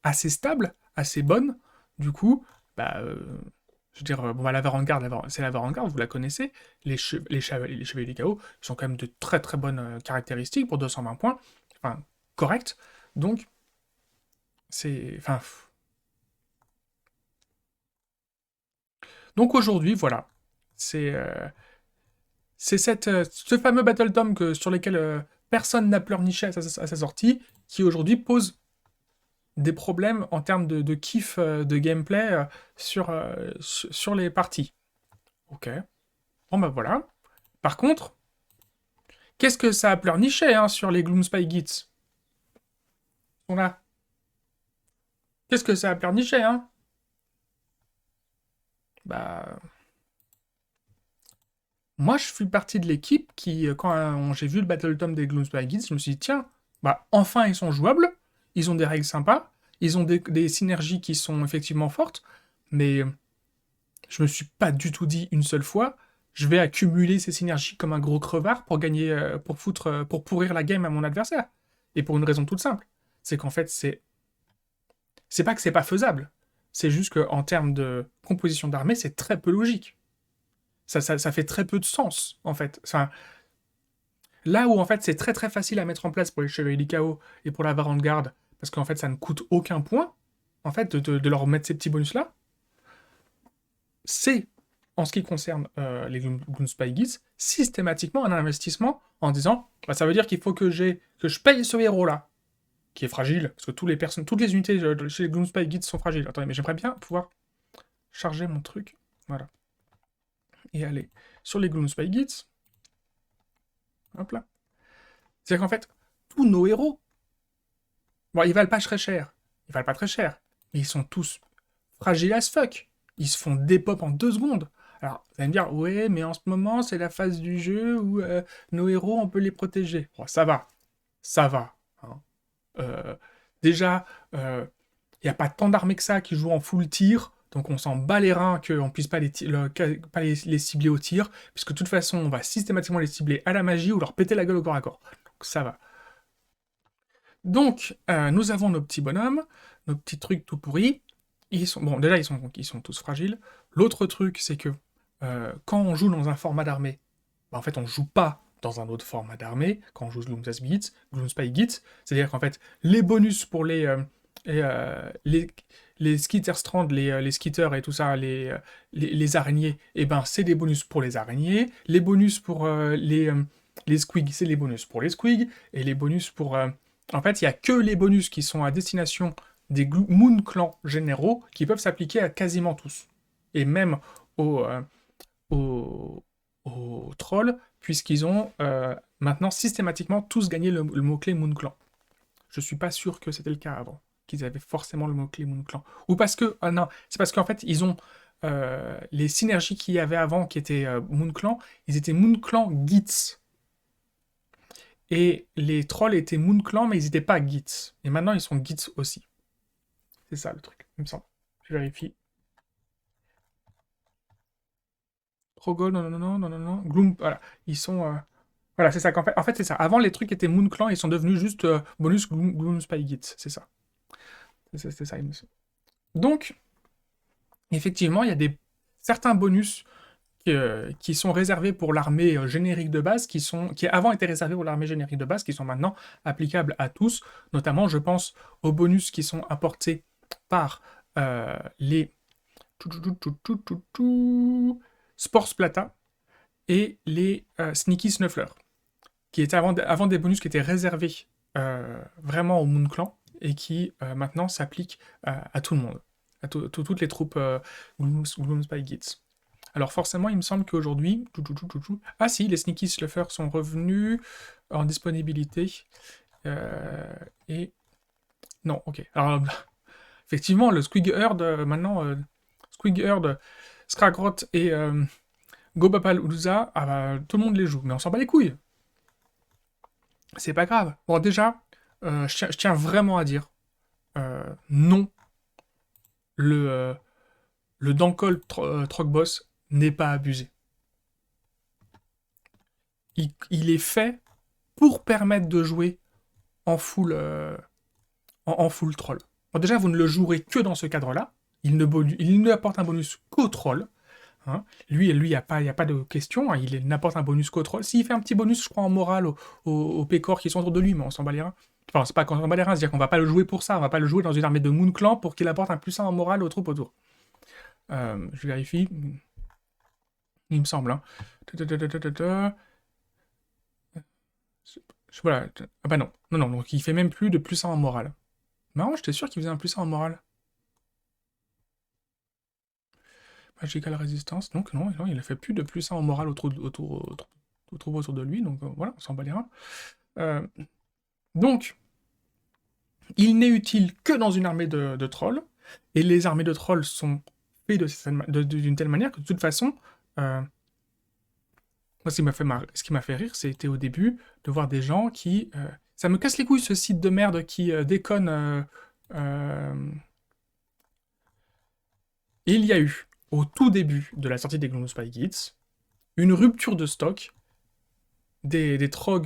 assez stables, assez bonnes. Du coup, bah, je veux dire, bon, bah, c'est la Varangard, vous la connaissez. Les chevaliers du chaos sont quand même de très très bonnes caractéristiques pour 220 points, enfin, correct. Donc, c'est... Enfin... Donc aujourd'hui, voilà, c'est ce fameux Battle Tome sur lequel personne n'a pleurniché à sa sortie, qui aujourd'hui pose des problèmes en termes de kiff de gameplay sur les parties. Ok. Bon bah voilà. Par contre, qu'est-ce que ça a pleurniché sur les Gloomspy Gits? Ils sont là. Qu'est-ce que ça a pleurniché, hein? Bah... Moi, je suis partie de l'équipe qui, quand j'ai vu le Battle Tome des Gloomspy Guides, je me suis dit, tiens, bah, enfin, ils sont jouables, ils ont des règles sympas, ils ont des synergies qui sont effectivement fortes, mais je me suis pas du tout dit une seule fois, je vais accumuler ces synergies comme un gros crevard pour gagner, pour pourrir la game à mon adversaire. Et pour une raison toute simple, c'est qu'en fait, c'est pas que c'est pas faisable, c'est juste qu'en termes de composition d'armée, c'est très peu logique. Ça fait très peu de sens, en fait. Enfin, là où, en fait, c'est très très facile à mettre en place pour les Chevaliers du Chaos et pour la Varangard, parce qu'en fait, ça ne coûte aucun point, en fait, de leur mettre ces petits bonus-là, c'est, en ce qui concerne les Gloomspy Guides, systématiquement un investissement en disant, bah, ça veut dire qu'il faut que je paye ce héros-là, qui est fragile, parce que toutes les unités chez les Gloomspy Guides sont fragiles. Attendez, mais j'aimerais bien pouvoir charger mon truc. Voilà. Et aller sur les Gloomspy Guides. Hop là. C'est-à-dire qu'en fait, tous nos héros, bon, ils valent pas très cher. Ils valent pas très cher. Mais ils sont tous fragiles as fuck. Ils se font dépop en 2 secondes. Alors, vous allez me dire, ouais, mais en ce moment, c'est la phase du jeu où nos héros, on peut les protéger. Bon, ça va. Ça va. Hein. Déjà, il n'y a pas tant d'armées que ça qui jouent en full tir. Donc on s'en bat les reins qu'on puisse pas les cibler au tir, puisque de toute façon, on va systématiquement les cibler à la magie ou leur péter la gueule au corps à corps. Donc ça va. Donc, nous avons nos petits bonhommes, nos petits trucs tout pourris. Bon, déjà, ils sont tous fragiles. L'autre truc, c'est que quand on joue dans un format d'armée, bah, en fait, on joue pas dans un autre format d'armée quand on joue Gloomspy Gits. C'est-à-dire qu'en fait, les bonus pour les, euh, les, les Skitterstrand, les skitters et tout ça, les araignées, et ben, c'est des bonus pour les araignées. Les bonus pour les squigs, c'est les bonus pour les squigs. Et les bonus pour... En fait, il n'y a que les bonus qui sont à destination des Moon Clans généraux qui peuvent s'appliquer à quasiment tous. Et même aux, aux, aux trolls, puisqu'ils ont maintenant systématiquement tous gagné le mot-clé Moon Clan. Je suis pas sûr que c'était le cas avant, qu'ils avaient forcément le mot-clé Moon Clan. Ou parce que, ah non, c'est parce qu'en fait, ils ont les synergies qu'il y avait avant, qui étaient Moon Clan, ils étaient Moon Clan Gits. Et les trolls étaient Moon Clan, mais ils n'étaient pas Gits. Et maintenant, ils sont Gits aussi. C'est ça le truc, il me semble. Je vérifie. Trogol, non, non, non, non, non, non. Gloom, voilà. Ils sont. Voilà, c'est ça qu'en fait. En fait, c'est ça. Avant, les trucs étaient Moon Clan, ils sont devenus juste bonus Gloom Spy Gits. C'est ça. C'est ça, il me semble. Donc, effectivement, il y a certains bonus qui sont réservés pour l'armée générique de base, qui avant étaient réservés pour l'armée générique de base, qui sont maintenant applicables à tous. Notamment, je pense aux bonus qui sont apportés par les Spore Splata et les Sneaky Snuffler, qui étaient avant des bonus qui étaient réservés vraiment au Moon Clan et qui maintenant s'appliquent à tout le monde, à toutes les troupes Gloom Spy Gits. Alors forcément, il me semble qu'aujourd'hui... Ah si, les Sneaky Sluffers sont revenus en disponibilité. Et... Non, ok. Alors, effectivement, le Squig Herd, maintenant... Squig Herd, Skragrot et Gobapalooza, ah bah, tout le monde les joue. Mais on s'en bat les couilles. C'est pas grave. Bon, déjà, je tiens vraiment à dire, non, le Dankol Trogboss n'est pas abusé. Il est fait pour permettre de jouer en full, en full troll. Bon, déjà, vous ne le jouerez que dans ce cadre-là. Il ne apporte un bonus qu'au troll. Hein. Lui, il n'y a pas de question. Hein. Il n'apporte un bonus qu'au troll. S'il fait un petit bonus, je crois, en morale aux pécores qui sont autour de lui, mais on s'en bat les reins. Enfin, c'est pas qu'on s'en bat les reins, c'est-à-dire qu'on va pas le jouer pour ça. On va pas le jouer dans une armée de Moon Clan pour qu'il apporte un plus 1 en morale aux troupes autour. Je vérifie. Il me semble. Hein. Voilà. Ah bah non. Non, non, donc il fait même plus de plus 1 en morale. Marrant, j'étais sûr qu'il faisait un plus 1 en morale. Magical Résistance. Donc non, il a fait plus de plus 1 en morale autour de lui. Donc voilà, on s'en bat les reins. Donc, il n'est utile que dans une armée de trolls. Et les armées de trolls sont faites d'une telle manière que de toute façon... Moi, ce qui m'a fait rire, c'était au début de voir des gens qui... ça me casse les couilles, ce site de merde qui déconne. Il y a eu, au tout début de la sortie des Gloom Spy Gits, une rupture de stock des trolls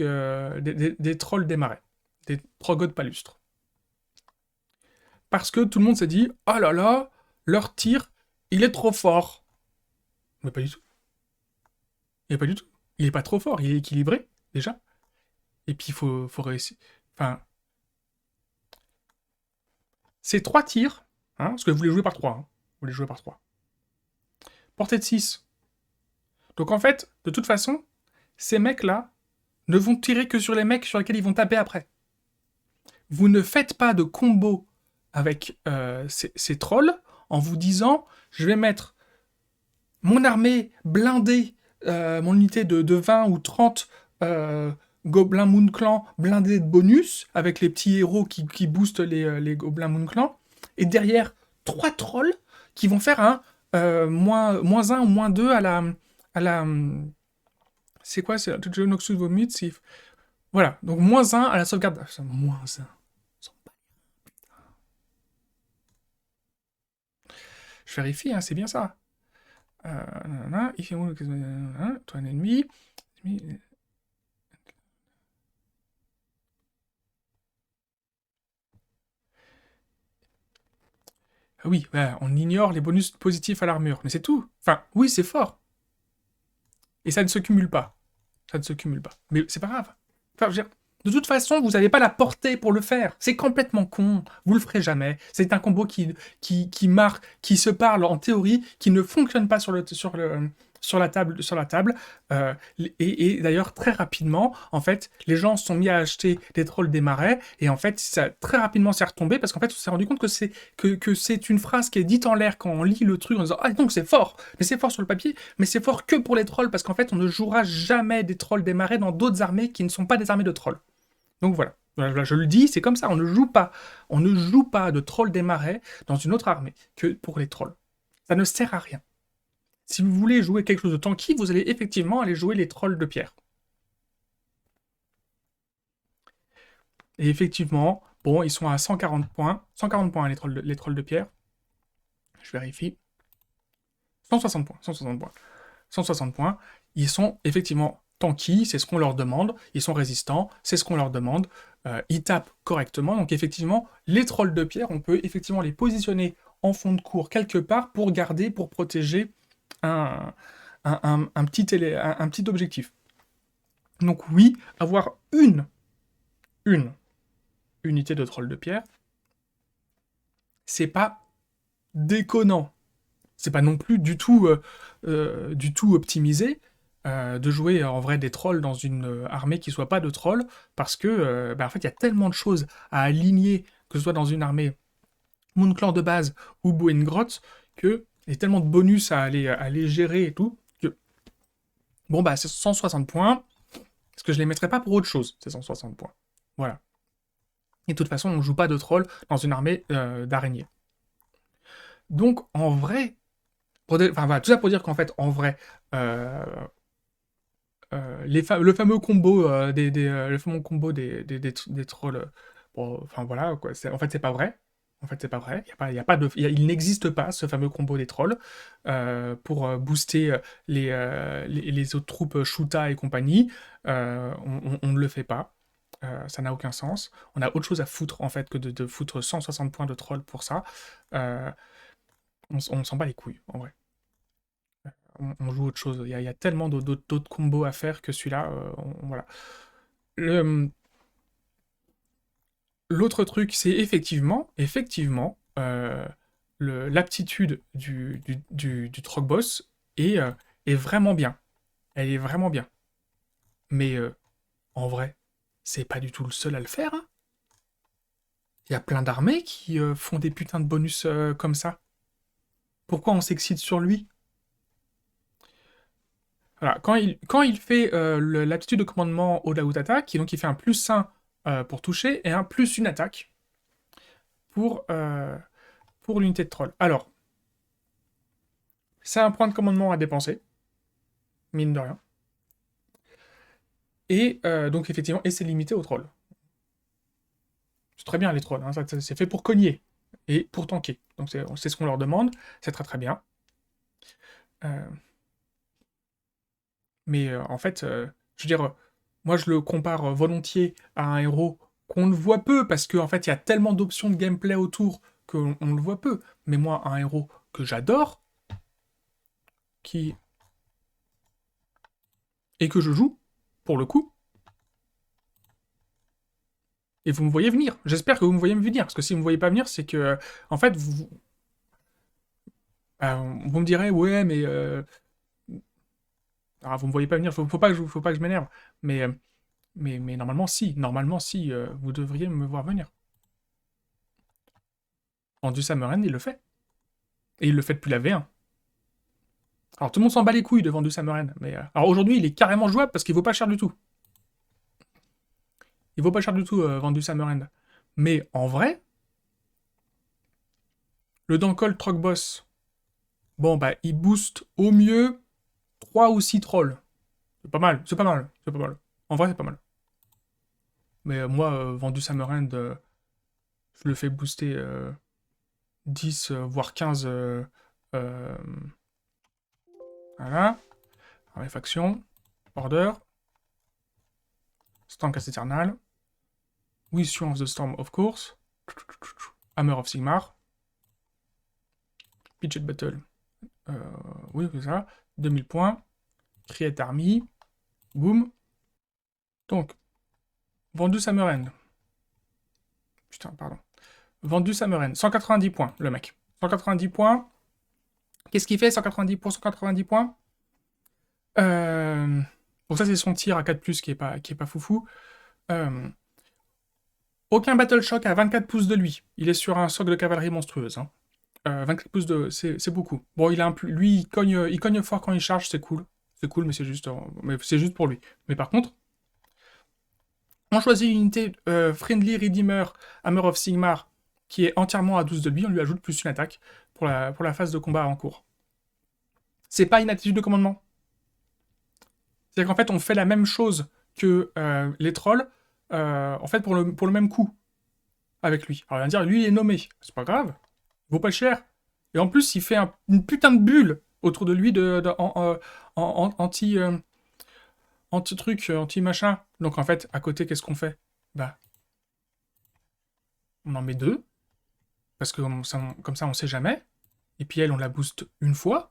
des marais, des troggods palustres. Parce que tout le monde s'est dit « Oh là là, leur tir, il est trop fort !» Mais pas du tout. Mais pas du tout. Il est pas trop fort, il est équilibré, déjà. Et puis, il faut réussir... Enfin... C'est 3 tirs, hein, parce que vous les jouez par 3. Hein. Vous les jouez par 3. Portée de 6. Donc, en fait, de toute façon, ces mecs-là ne vont tirer que sur les mecs sur lesquels ils vont taper après. Vous ne faites pas de combo avec ces trolls en vous disant « Je vais mettre mon armée blindée, mon unité de 20 ou 30 Gobelins Moon Clan blindés de bonus, avec les petits héros qui boostent les Gobelins Moon Clan, et derrière 3 trolls qui vont faire un moins 1 ou moins 2 à la c'est quoi? C'est Noxus Vomit. Voilà, donc moins 1 à la sauvegarde. Moins 1. Je vérifie, hein, c'est bien ça. Il fait toi un ennemi. Oui, ouais, on ignore les bonus positifs à l'armure, mais c'est tout. Enfin, oui, c'est fort. Et ça ne se cumule pas. Ça ne se cumule pas. Mais c'est pas grave. Enfin, je veux dire, de toute façon, vous n'avez pas la portée pour le faire. C'est complètement con. Vous le ferez jamais. C'est un combo qui marque, qui se parle en théorie, qui ne fonctionne pas sur sur la table. Et d'ailleurs, très rapidement, en fait, les gens se sont mis à acheter des trolls des marais, et en fait, ça très rapidement s'est retombé, parce qu'en fait, on s'est rendu compte que c'est une phrase qui est dite en l'air quand on lit le truc en disant « Ah, donc c'est fort !» Mais c'est fort sur le papier, mais c'est fort que pour les trolls, parce qu'en fait, on ne jouera jamais des trolls des marais dans d'autres armées qui ne sont pas des armées de trolls. Donc voilà. Voilà, je le dis, c'est comme ça, on ne joue pas de trolls des marais dans une autre armée que pour les trolls. Ça ne sert à rien. Si vous voulez jouer quelque chose de tanky, vous allez effectivement aller jouer les trolls de pierre. Et effectivement, bon, ils sont à 140 points. 140 points, les trolls de pierre. Je vérifie. 160 points, 160 points. 160 points. Ils sont effectivement tanky, c'est ce qu'on leur demande. Ils sont résistants, c'est ce qu'on leur demande. Ils tapent correctement. Donc effectivement, les trolls de pierre, on peut effectivement les positionner en fond de cours quelque part pour garder, pour protéger un petit objectif. Donc oui, avoir une unité de troll de pierre, c'est pas déconnant. C'est pas non plus du tout optimisé de jouer en vrai des trolls dans une armée qui soit pas de trolls, parce que en fait il y a tellement de choses à aligner, que ce soit dans une armée Moonclan de base ou Boengrot, que il y a tellement de bonus à aller gérer et tout, que bon bah c'est 160 points, parce que je les mettrais pas pour autre chose, ces 160 points. Voilà. Et de toute façon, on ne joue pas de troll dans une armée d'araignées. Donc, en vrai, voilà, tout ça pour dire qu'en fait, en vrai, le fameux combo le fameux combo des trolls, bon, enfin voilà, quoi, en fait, c'est pas vrai. En fait, c'est pas vrai. Il n'existe pas ce fameux combo des trolls pour booster les autres troupes Shuta et compagnie. On ne le fait pas. Ça n'a aucun sens. On a autre chose à foutre, en fait, que de foutre 160 points de troll pour ça. On s'en bat les couilles, en vrai. On joue autre chose. Il y a tellement d'autres combos à faire que celui-là. Voilà. L'autre truc, c'est effectivement, l'aptitude du Trog Boss est vraiment bien. Elle est vraiment bien. Mais en vrai, c'est pas du tout le seul à le faire, hein. Il y a plein d'armées qui font des putains de bonus comme ça. Pourquoi on s'excite sur lui? Voilà, quand il fait l'aptitude de commandement au out attaque, donc il fait un +1 pour toucher et un +1 attaque pour l'unité de troll. Alors, c'est un point de commandement à dépenser, mine de rien. Et donc effectivement, et c'est limité aux trolls. C'est très bien les trolls, hein, c'est fait pour cogner et pour tanker. Donc c'est ce qu'on leur demande, c'est très très bien. Mais en fait, je veux dire, moi je le compare volontiers à un héros qu'on le voit peu, parce qu'en fait il y a tellement d'options de gameplay autour qu'on le voit peu. Mais moi, un héros que j'adore, et que je joue, pour le coup, et vous me voyez venir. J'espère que vous me voyez venir, parce que si vous me voyez pas venir, c'est que, en fait, vous me direz, ouais, mais vous me voyez pas venir, faut pas que je m'énerve. Mais, mais normalement, si, vous devriez me voir venir. Vendu Summonen, il le fait. Et il le fait depuis la V1. Alors tout le monde s'en bat les couilles de Vendu Summonen, mais alors aujourd'hui, il est carrément jouable parce qu'il vaut pas cher du tout. Il vaut pas cher du tout, Vendu Summonen. Mais en vrai, le Dankol Trog Boss, bon bah, il booste au mieux 3 ou 6 trolls. C'est pas mal, c'est pas mal, c'est pas mal. En vrai, c'est pas mal. Mais moi, Vendu Summonen, je le fais booster 10, voire 15. Voilà. Raréfaction. Order. Stormcast Eternal. Wisdom of the Storm, of course. Hammer of Sigmar. Budget Battle. Oui, c'est ça. 2000 points. Create Army. Boom. Donc, vendu Summonen. Putain, pardon. Vendu Summonen. 190 points, le mec. 190 points. Qu'est-ce qu'il fait, 190 pour 190 points? Euh, Bon, ça, c'est son tir à 4+, qui est pas foufou. Euh, Aucun Battle Shock à 24 pouces de lui. Il est sur un socle de cavalerie monstrueuse. Hein. 24 pouces c'est beaucoup. Bon, lui, il cogne fort quand il charge, c'est cool. C'est cool, mais c'est juste pour lui. Mais par contre, on choisit une unité Friendly Redeemer Hammer of Sigmar qui est entièrement à 12 de lui, on lui ajoute plus une attaque pour la phase de combat en cours. C'est pas une attitude de commandement. C'est-à-dire qu'en fait, on fait la même chose que les trolls, en fait, pour le même coup, avec lui. Alors, on va dire, lui, il est nommé. C'est pas grave. Il vaut pas cher. Et en plus, il fait une putain de bulle autour de lui anti, anti-truc, anti-machin. Donc, en fait, à côté, qu'est-ce qu'on fait? Bah, on en met deux, parce que comme ça, on sait jamais. Et puis elle, on la booste une fois.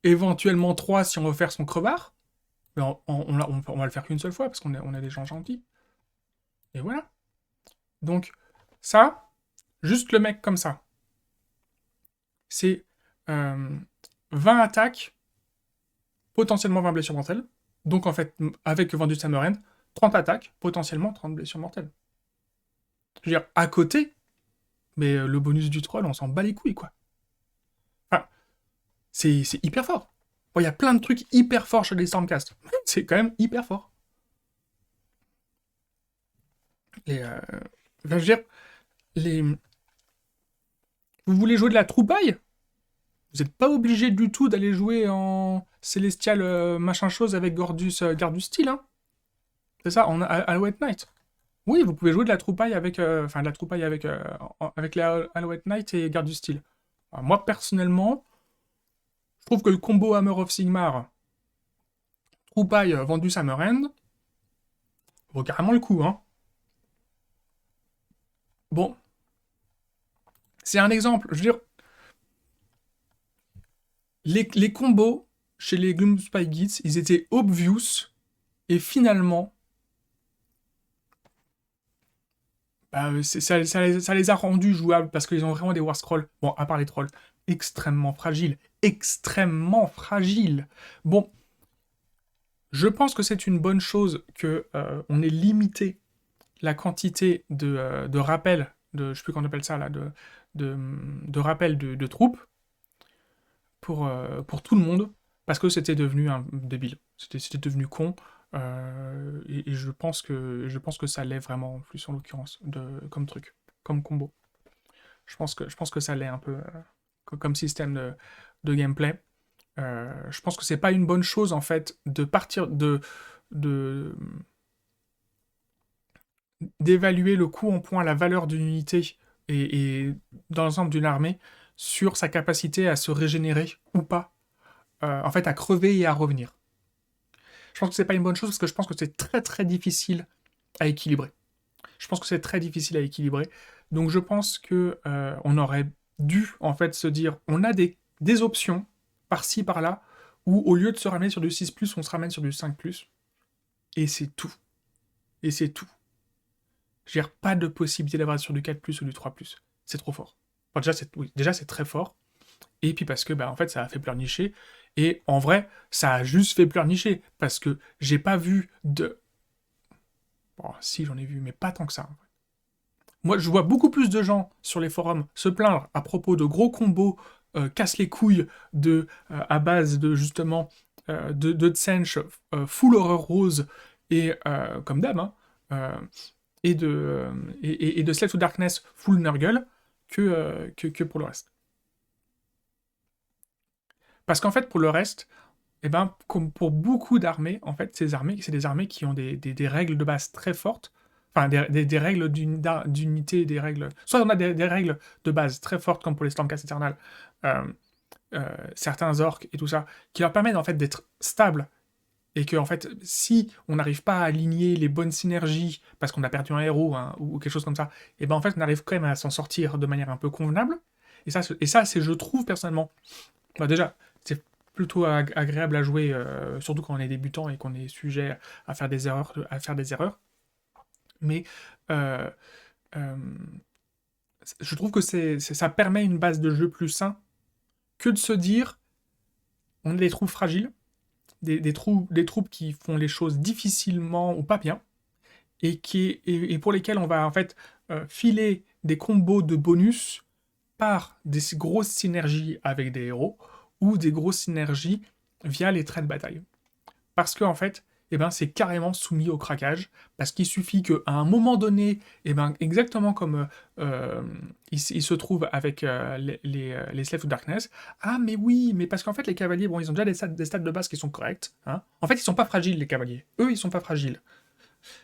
Éventuellement trois si on veut faire son crevard. Mais on va le faire qu'une seule fois, parce qu'on est des gens gentils. Et voilà. Donc, ça, juste le mec comme ça. C'est 20 attaques, potentiellement 20 blessures mortelles. Donc en fait, avec Vendu Samurend, 30 attaques, potentiellement 30 blessures mortelles. Je veux dire, à côté, mais le bonus du troll, on s'en bat les couilles, quoi. Enfin, c'est hyper fort. Bon, il y a plein de trucs hyper forts chez les Stormcast. C'est quand même hyper fort. Les, je veux dire, les... Vous voulez jouer de la troupaille? Vous n'êtes pas obligé du tout d'aller jouer en Célestial machin chose avec Gardus Steel, hein. C'est ça, en Alouette Knight. Oui, vous pouvez jouer de la troupaille avec... Enfin, de la troupaille avec les Alouette Knight et Gardus Steel. Alors, moi, personnellement, je trouve que le combo Hammer of Sigmar, troupaille vendu Hammerhand, vaut carrément le coup, hein. Bon, c'est un exemple. Je veux dire, les combos chez les Gloomspite Guides, ils étaient obvious, et finalement, bah, ça les a rendus jouables parce qu'ils ont vraiment des war scrolls. Bon, à part les trolls, extrêmement fragiles. Extrêmement fragiles. Bon, je pense que c'est une bonne chose que on ait limité la quantité de rappels, je sais plus comment on appelle ça là, de rappels de troupes pour tout le monde, parce que c'était devenu un débile. C'était devenu con. Et je pense que ça l'est vraiment, en plus, en l'occurrence, comme truc, comme combo. Je pense que ça l'est un peu comme système de gameplay. Je pense que c'est pas une bonne chose, en fait, de partir de d'évaluer le coût en points, la valeur d'une unité et dans l'ensemble d'une armée sur sa capacité à se régénérer ou pas, en fait à crever et à revenir. Je pense que c'est pas une bonne chose parce que je pense que c'est très très difficile à équilibrer. Je pense que c'est très difficile à équilibrer. Donc je pense que on aurait dû en fait se dire on a des options par-ci par-là où au lieu de se ramener sur du 6+, on se ramène sur du 5+. Et c'est tout. Et c'est tout. Je veux dire, pas de possibilité d'avoir sur du 4+, ou du 3+. C'est trop fort. Enfin, déjà, c'est très fort. Et puis parce que, bah, en fait, ça a fait pleurnicher. Et en vrai, ça a juste fait pleurnicher. Parce que j'ai pas vu de... Bon, si, j'en ai vu, mais pas tant que ça. Moi, je vois beaucoup plus de gens sur les forums se plaindre à propos de gros combos casse les couilles à base de, justement, de Tsench full horreur rose et comme d'hab, hein, et de Slave to Darkness full Nurgle que pour le reste. Parce qu'en fait, pour le reste, eh ben, comme pour beaucoup d'armées, en fait, c'est des armées qui ont des règles de base très fortes, enfin, des règles d'unité, des règles... Soit on a des règles de base très fortes, comme pour les Stormcast Eternal, euh, certains orques et tout ça, qui leur permettent en fait d'être stables et que, en fait, si on n'arrive pas à aligner les bonnes synergies parce qu'on a perdu un héros, hein, ou quelque chose comme ça, et ben en fait on arrive quand même à s'en sortir de manière un peu convenable. Et ça c'est, je trouve personnellement, bah déjà, c'est plutôt agréable à jouer, surtout quand on est débutant et qu'on est sujet à faire des erreurs. Mais euh, euh, je trouve que ça permet une base de jeu plus sain que de se dire on les trouve fragiles, des troupes qui font les choses difficilement ou pas bien, et pour lesquelles on va en fait filer des combos de bonus par des grosses synergies avec des héros, ou des grosses synergies via les traits de bataille. Parce que en fait, eh ben, c'est carrément soumis au craquage, parce qu'il suffit qu'à un moment donné, eh ben, exactement comme il se trouve avec les Slaves to Darkness, ah mais oui, mais parce qu'en fait les cavaliers, bon, ils ont déjà des stats de base qui sont corrects, hein. En fait, ils sont pas fragiles les cavaliers, eux ils sont pas fragiles,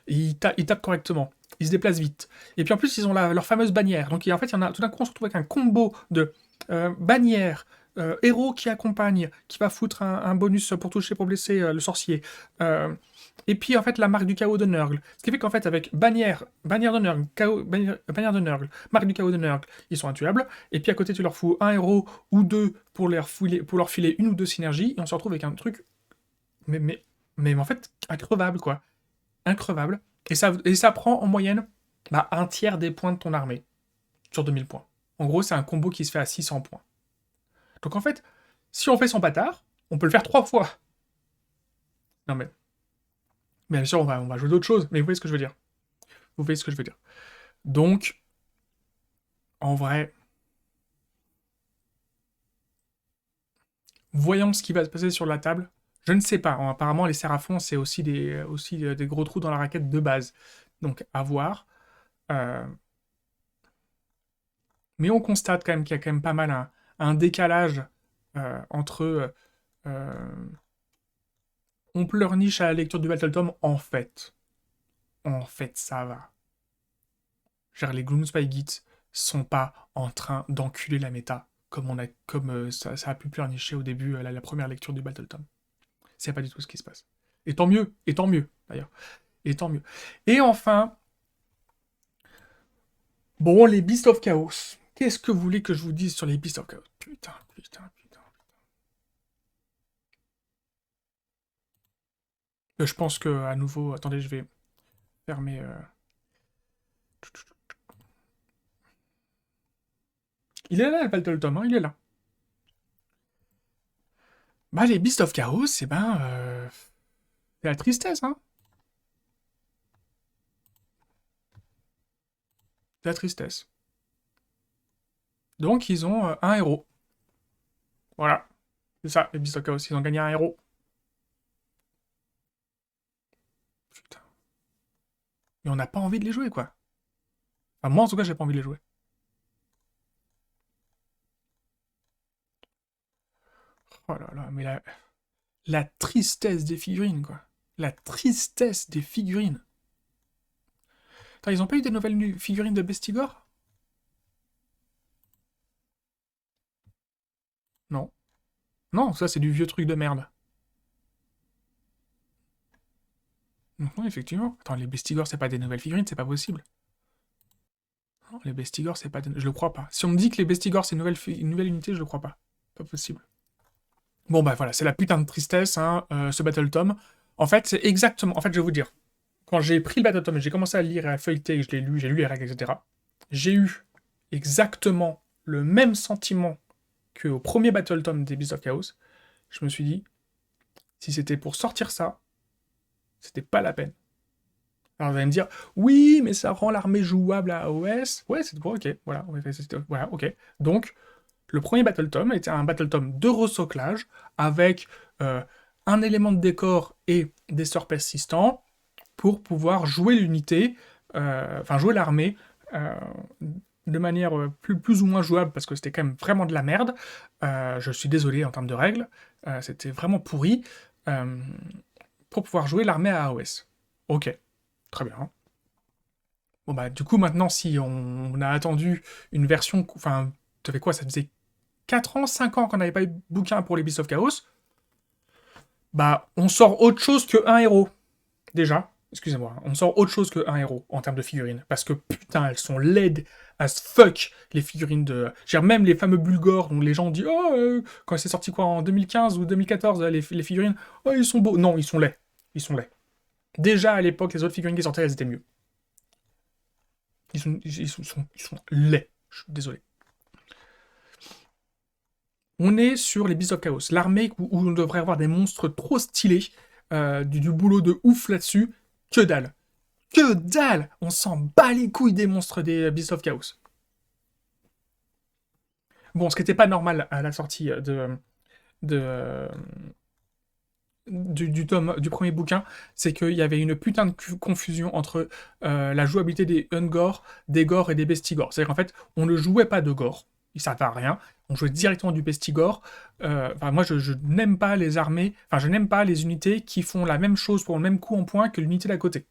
ils tapent correctement, ils se déplacent vite, et puis en plus ils ont leur fameuse bannière, donc en fait il y en a, tout d'un coup on se retrouve avec un combo de bannière, héros qui accompagne, qui va foutre un bonus pour toucher, pour blesser le sorcier. Et puis en fait la marque du chaos de Nurgle. Ce qui fait qu'en fait avec bannière de Nurgle, bannière de Nurgle, marque du chaos de Nurgle, ils sont intuables. Et puis à côté tu leur fous un héros ou deux pour leur filer une ou deux synergies, et on se retrouve avec un truc, mais en fait increvable quoi, increvable. Et ça prend en moyenne un tiers des points de ton armée sur 2000 points. En gros c'est un combo qui se fait à 600 points. Donc en fait, si on fait son bâtard, on peut le faire 3 fois. Non mais bien sûr, on va jouer d'autres choses, mais vous voyez ce que je veux dire. Vous voyez ce que je veux dire. Donc, en vrai, voyons ce qui va se passer sur la table. Je ne sais pas. Apparemment, les Séraphons, c'est aussi des gros trous dans la raquette de base. Donc, à voir. Euh, Mais on constate quand même qu'il y a quand même pas mal un décalage entre on pleurniche à la lecture du Battle Tome, en fait. En fait, ça va. Genre, les Gloomspy sont pas en train d'enculer la méta comme ça a pu pleurnicher au début la première lecture du Battle Tome. C'est pas du tout ce qui se passe. Et tant mieux, d'ailleurs. Et tant mieux. Et enfin, bon, les Beasts of Chaos. Qu'est-ce que vous voulez que je vous dise sur les Beasts of Chaos? Putain. Je pense que, à nouveau, attendez, je vais fermer. Il est là, le Battle Tome, hein, il est là. Bah, les Beasts of Chaos, c'est la tristesse, hein. C'est la tristesse. Donc, ils ont un héros. Voilà. C'est ça, les Beasts of Chaos, ils ont gagné un héros. Putain. Et on n'a pas envie de les jouer, quoi. Enfin, moi, en tout cas, j'ai pas envie de les jouer. Oh là là, mais la tristesse des figurines, quoi. La tristesse des figurines. Attends, ils ont pas eu des nouvelles figurines de Bestigor? Non. Non, ça, c'est du vieux truc de merde. Non, effectivement. Attends, les Bestigor, c'est pas des nouvelles figurines, c'est pas possible. Non, les Bestigor, c'est pas des... Je le crois pas. Si on me dit que les Bestigor, c'est une nouvelle unité, je le crois pas. Pas possible. Bon, bah voilà, c'est la putain de tristesse, hein, ce Battle Tome. En fait, c'est exactement... En fait, je vais vous dire. Quand j'ai pris le Battle Tome et j'ai commencé à le lire et à feuilleter, et je l'ai lu, j'ai lu les règles, etc., j'ai eu exactement le même sentiment qu'au premier Battle Tome des Beasts of Chaos. Je me suis dit, si c'était pour sortir ça, c'était pas la peine. Alors vous allez me dire, oui, mais ça rend l'armée jouable à AOS. Ouais, c'est bon, ok, voilà, voilà, ok. Donc, le premier Battle Tome était un Battle Tome de resoclage avec un élément de décor et des sorts persistants pour pouvoir jouer l'unité, enfin jouer l'armée de manière plus ou moins jouable parce que c'était quand même vraiment de la merde. Je suis désolé en termes de règles, c'était vraiment pourri euh, pour pouvoir jouer l'armée à AOS. Ok, très bien. Bon bah du coup maintenant si on a attendu une version, enfin ça fait quoi, ça faisait 4 ans, 5 ans qu'on n'avait pas eu de bouquin pour les Beasts of Chaos, bah on sort autre chose qu'un héros. Déjà, excusez-moi, on sort autre chose qu'un héros en termes de figurines. Parce que putain, elles sont laides as fuck, les figurines de. Genre, même les fameux Bulgors, dont les gens disent oh, quand c'est sorti quoi, en 2015 ou 2014, les figurines, oh, ils sont beaux. Non, ils sont laids. Ils sont laids. Déjà, à l'époque, les autres figurines qui sortaient, elles étaient mieux. Ils sont laids. Je suis désolé. On est sur les Beasts of Chaos, l'armée où on devrait avoir des monstres trop stylés, du boulot de ouf là-dessus, que dalle. Que dalle. On s'en bat les couilles des monstres des Beasts of Chaos. Bon, ce qui n'était pas normal à la sortie de, du premier bouquin, c'est qu'il y avait une putain de confusion entre la jouabilité des Ungor, des Gore et des Bestigor. C'est-à-dire qu'en fait, on ne jouait pas de Gore, il ne servait à rien, on jouait directement du Bestigor. Moi, je n'aime pas les armées, enfin, je n'aime pas les unités qui font la même chose pour le même coup en point que l'unité d'à côté.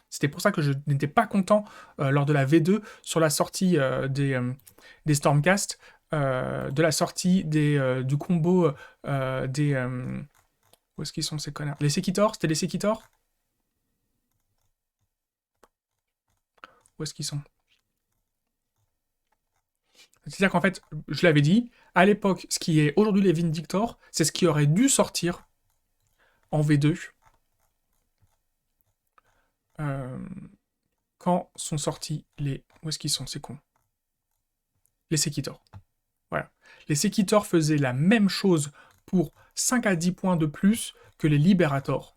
C'était pour ça que je n'étais pas content lors de la V2 sur la sortie des Stormcast, de la sortie du combo des... où est-ce qu'ils sont ces connards? Les Sekitors? C'était les Sekitors? Où est-ce qu'ils sont? C'est-à-dire qu'en fait, je l'avais dit, à l'époque, ce qui est aujourd'hui les Vindictors, c'est ce qui aurait dû sortir en V2 euh, quand sont sortis les... Où est-ce qu'ils sont? C'est con. Les Sekitors. Voilà. Les Sekitors faisaient la même chose pour 5 à 10 points de plus que les Liberators,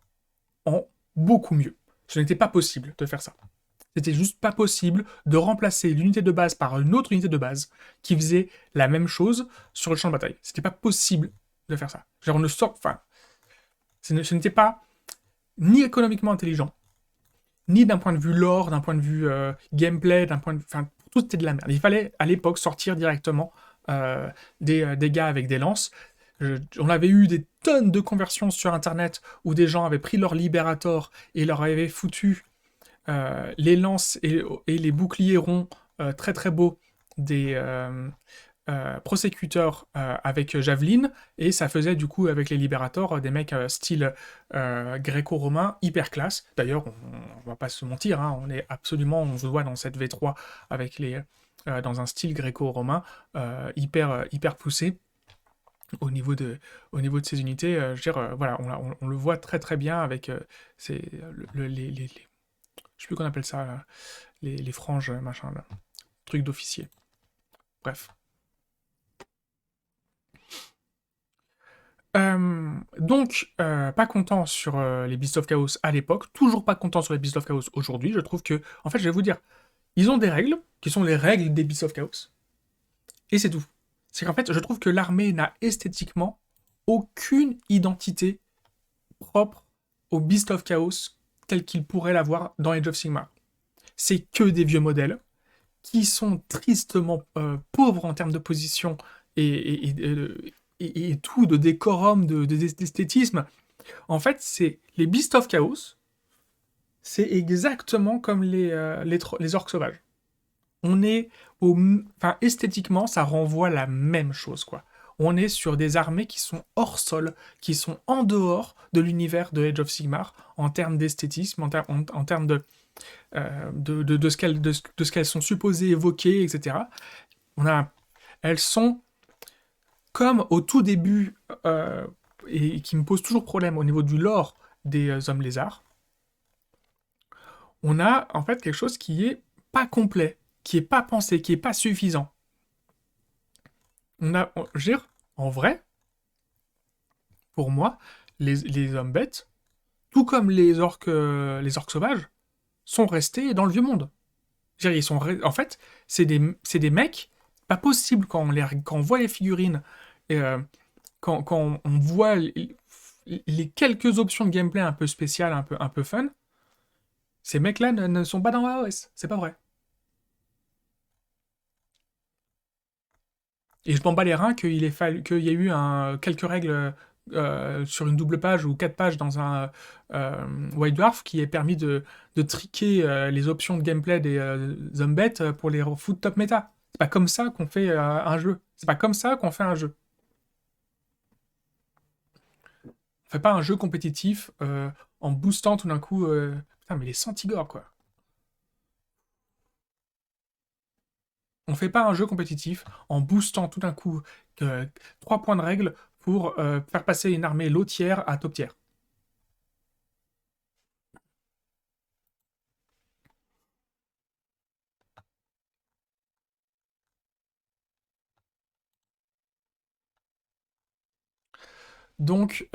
en beaucoup mieux. Ce n'était pas possible de faire ça. C'était juste pas possible de remplacer l'unité de base par une autre unité de base qui faisait la même chose sur le champ de bataille. C'était pas possible de faire ça. Genre, on ne sort... Enfin, ce n'était pas ni économiquement intelligent, ni d'un point de vue lore, d'un point de vue gameplay, d'un point de vue... Enfin, tout était de la merde. Il fallait, à l'époque, sortir directement des gars avec des lances. On avait eu des tonnes de conversions sur Internet où des gens avaient pris leur Liberator et leur avaient foutu les lances et les boucliers ronds très très beaux des prosécuteurs avec javeline, et ça faisait du coup avec les libérators des mecs style gréco-romain hyper classe. D'ailleurs, on va pas se mentir, hein, on se voit dans cette V3 avec dans un style gréco-romain hyper poussé. Au niveau de ces unités, je veux dire, voilà, on le voit très très bien avec je sais plus qu'on appelle ça, là, les franges, machin, là, truc d'officier. Bref. Pas content sur les Beasts of Chaos à l'époque, toujours pas content sur les Beasts of Chaos aujourd'hui. Je trouve que, en fait, je vais vous dire, ils ont des règles, qui sont les règles des Beasts of Chaos, et c'est tout. C'est qu'en fait, je trouve que l'armée n'a esthétiquement aucune identité propre au Beast of Chaos tel qu'il pourrait l'avoir dans Age of Sigmar. C'est que des vieux modèles, qui sont tristement pauvres en termes de position et tout, de décorum, d'esthétisme. En fait, c'est les Beasts of Chaos, c'est exactement comme les orques sauvages. On est Enfin, esthétiquement, ça renvoie la même chose, quoi. On est sur des armées qui sont hors sol, qui sont en dehors de l'univers de Age of Sigmar, en termes d'esthétisme, en termes de ce qu'elles sont supposées évoquer, etc. Elles sont comme au tout début, et qui me pose toujours problème au niveau du lore des hommes lézards. On a en fait quelque chose qui est pas complet, qui est pas pensé, qui est pas suffisant. Je veux dire, en vrai, pour moi, les hommes bêtes, tout comme les orques sauvages, sont restés dans le vieux monde. Je veux dire, en fait, c'est des mecs, pas possible quand on voit les figurines, et, quand on voit les quelques options de gameplay un peu spéciales, un peu fun, ces mecs-là ne sont pas dans AOS. C'est pas vrai. Et je m'en bats les reins qu'il y ait eu quelques règles sur une double page ou 4 pages dans un White Dwarf qui ait permis de triquer les options de gameplay des zombettes pour les foutre top méta. C'est pas comme ça qu'on fait un jeu. C'est pas comme ça qu'on fait un jeu. On fait pas un jeu compétitif en boostant tout d'un coup. Putain, mais les Centigores, quoi. On fait pas un jeu compétitif en boostant tout d'un coup 3 points de règle pour faire passer une armée low tier à top tier. Donc,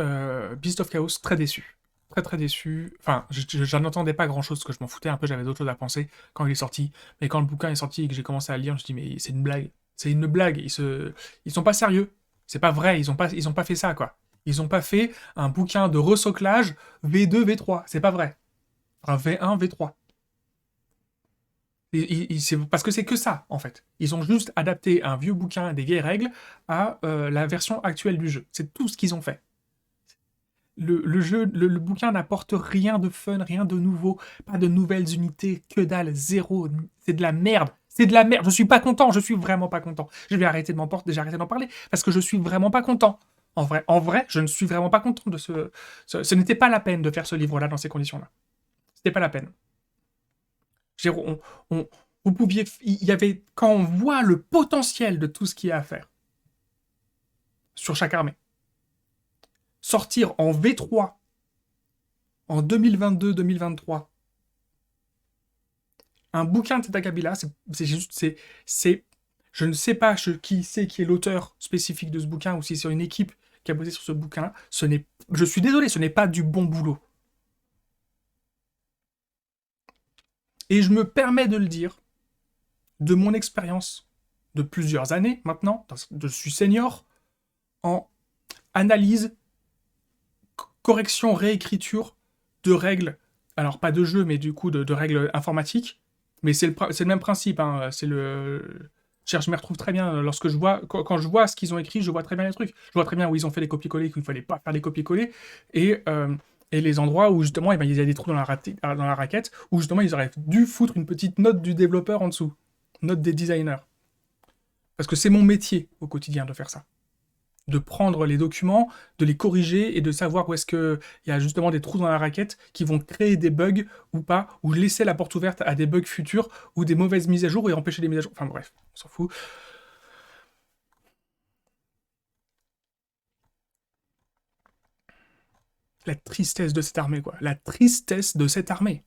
Beast of Chaos, très déçu. Très très déçu. Enfin, j'en entendais pas grand chose, parce que je m'en foutais un peu, j'avais d'autres choses à penser quand il est sorti. Mais quand le bouquin est sorti et que j'ai commencé à le lire, je me suis dit, mais c'est une blague. C'est une blague. Ils sont pas sérieux. C'est pas vrai, ils ont pas fait ça, quoi. Ils ont pas fait un bouquin de resoclage V2, V3. C'est pas vrai. Un V1, V3. Parce que c'est que ça, en fait. Ils ont juste adapté un vieux bouquin, des vieilles règles, à la version actuelle du jeu. C'est tout ce qu'ils ont fait. Le bouquin n'apporte rien de fun, rien de nouveau, pas de nouvelles unités, que dalle, zéro. C'est de la merde. C'est de la merde. Je suis pas content. Je suis vraiment pas content. Je vais arrêter j'ai arrêté d'en parler parce que je suis vraiment pas content. En vrai, je ne suis vraiment pas content de ce n'était pas la peine de faire ce livre-là dans ces conditions-là. C'était pas la peine. On, vous pouviez, il y avait, quand on voit le potentiel de tout ce qu'il y a à faire sur chaque armée, sortir en V3 en 2022-2023 un bouquin de cet acabit-là, je ne sais pas qui est l'auteur spécifique de ce bouquin ou si c'est une équipe qui a bossé sur ce bouquin. Je suis désolé, ce n'est pas du bon boulot. Et je me permets de le dire, de mon expérience de plusieurs années maintenant, je suis senior en analyse, correction, réécriture de règles, alors pas de jeu, mais du coup de règles informatiques, mais c'est le même principe, hein, je m'y retrouve très bien lorsque quand je vois ce qu'ils ont écrit, je vois très bien les trucs. Je vois très bien où ils ont fait des copier-coller, qu'il fallait pas faire des copier-coller, et les endroits où justement il y a des trous dans la raquette, où justement ils auraient dû foutre une petite note du développeur en dessous, note des designers. Parce que c'est mon métier au quotidien de faire ça. De prendre les documents, de les corriger et de savoir où est-ce qu'il y a justement des trous dans la raquette qui vont créer des bugs ou pas, ou laisser la porte ouverte à des bugs futurs ou des mauvaises mises à jour et empêcher des mises à jour. Enfin bref, on s'en fout. La tristesse de cette armée, quoi. La tristesse de cette armée.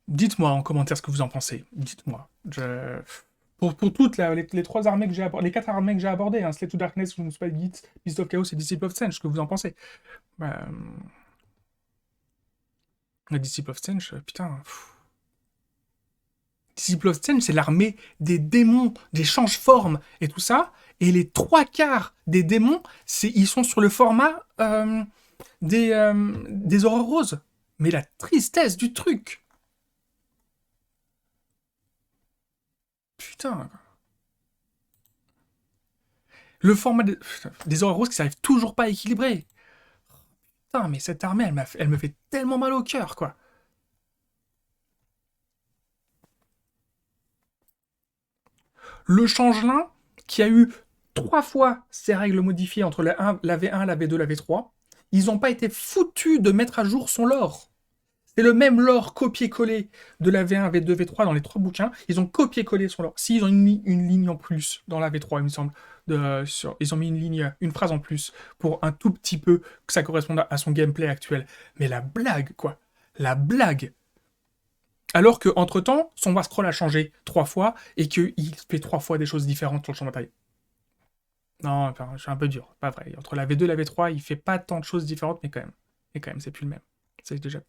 Dites-moi en commentaire ce que vous en pensez. Dites-moi. Pour toutes les trois armées que j'ai abordées, les quatre armées que j'ai abordées, hein, Slay to Darkness, Spell Git, Beast of Chaos et Disciple of Change, ce que vous en pensez. Bah, la Disciple of Change, putain. Disciple of Change, c'est l'armée des démons, des change-formes et tout ça. Et les trois quarts des démons, ils sont sur le format des Aurores Roses. Mais la tristesse du truc. Putain. Le format des Aurores Roses qui s'arrive toujours pas à équilibrer. Putain, mais cette armée, elle me fait tellement mal au cœur, quoi. Le changelin, qui a eu 3 fois ses règles modifiées entre la V1, la V2, la V3, ils n'ont pas été foutus de mettre à jour son lore. C'est le même lore copié-collé de la V1, V2, V3 dans les 3 bouquins. Ils ont copié-collé son lore. S'ils ont mis une ligne en plus dans la V3, il me semble, ils ont mis une phrase en plus pour un tout petit peu que ça corresponde à son gameplay actuel. Mais la blague, quoi. La blague. Alors que entre temps, son war scroll a changé 3 fois et qu'il fait 3 fois des choses différentes sur le champ de bataille. Non, enfin, je suis un peu dur, pas vrai. Entre la V2 et la V3, il fait pas tant de choses différentes, mais quand même. Et quand même, c'est plus le même. C'est déjà.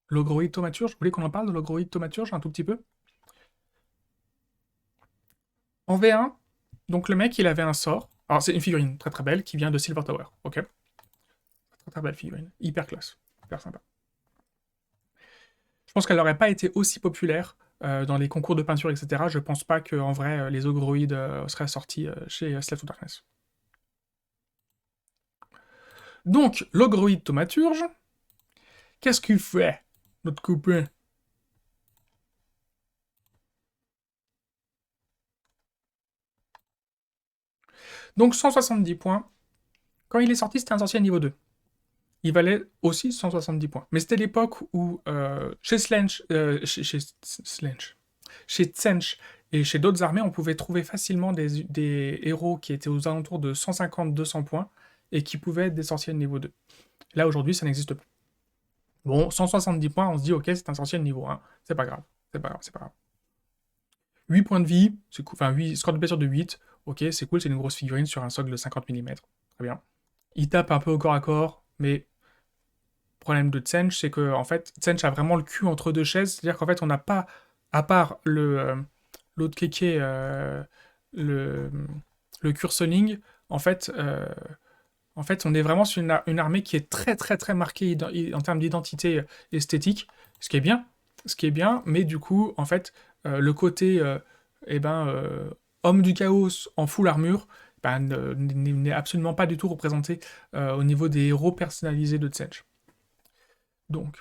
L'ogroïde thaumaturge, vous voulez qu'on en parle de l'ogroïde thaumaturge un tout petit peu? En V1, donc le mec, il avait un sort. Alors, c'est une figurine très très belle qui vient de Silver Tower, ok? Très très belle figurine, hyper classe, hyper sympa. Je pense qu'elle n'aurait pas été aussi populaire dans les concours de peinture, etc. Je pense pas qu'en vrai, les ogroïdes seraient sortis chez Slave to Darkness. Donc, l'ogroïde thaumaturge, qu'est-ce qu'il fait, notre copain? Donc, 170 points. Quand il est sorti, c'était un sorcier niveau 2. Il valait aussi 170 points. Mais c'était l'époque où chez Slench, chez Tsench et chez d'autres armées, on pouvait trouver facilement des héros qui étaient aux alentours de 150-200 points et qui pouvaient être des sorciers de niveau 2. Là, aujourd'hui, ça n'existe plus. Bon, 170 points, on se dit, ok, c'est un sorcier de niveau 1. C'est pas grave. C'est pas grave, c'est pas grave. 8 points de vie, c'est cool. Enfin, 8, score de blessure de 8. Ok, c'est cool, c'est une grosse figurine sur un socle de 50 mm. Très bien. Il tape un peu au corps à corps, mais le problème de Tsench, c'est que en fait, Tsench a vraiment le cul entre deux chaises. C'est-à-dire qu'en fait, on n'a pas, à part l'autre kéké, le, le cursoning, en fait, on est vraiment sur une armée qui est très très très marquée en termes d'identité esthétique, ce qui est bien, mais du coup, en fait, le côté, eh ben, homme du chaos en full armure, ben, n'est absolument pas du tout représenté au niveau des héros personnalisés de Tsench. Donc,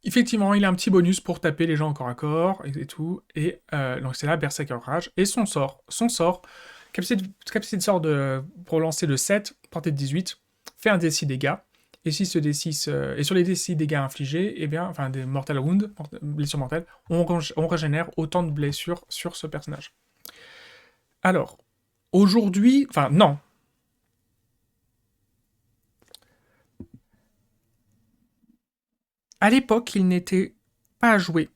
effectivement, il a un petit bonus pour taper les gens au corps à corps et tout, et donc c'est là Berserker Rage, et son sort, capacité de sort pour lancer de 7, portée de 18, fait un D6 dégâts, et si ce D6, et sur les D6 dégâts infligés, eh bien, enfin des mortal wounds, blessures mortelles, on régénère autant de blessures sur ce personnage. Alors, aujourd'hui, enfin non. À l'époque, il n'était pas joué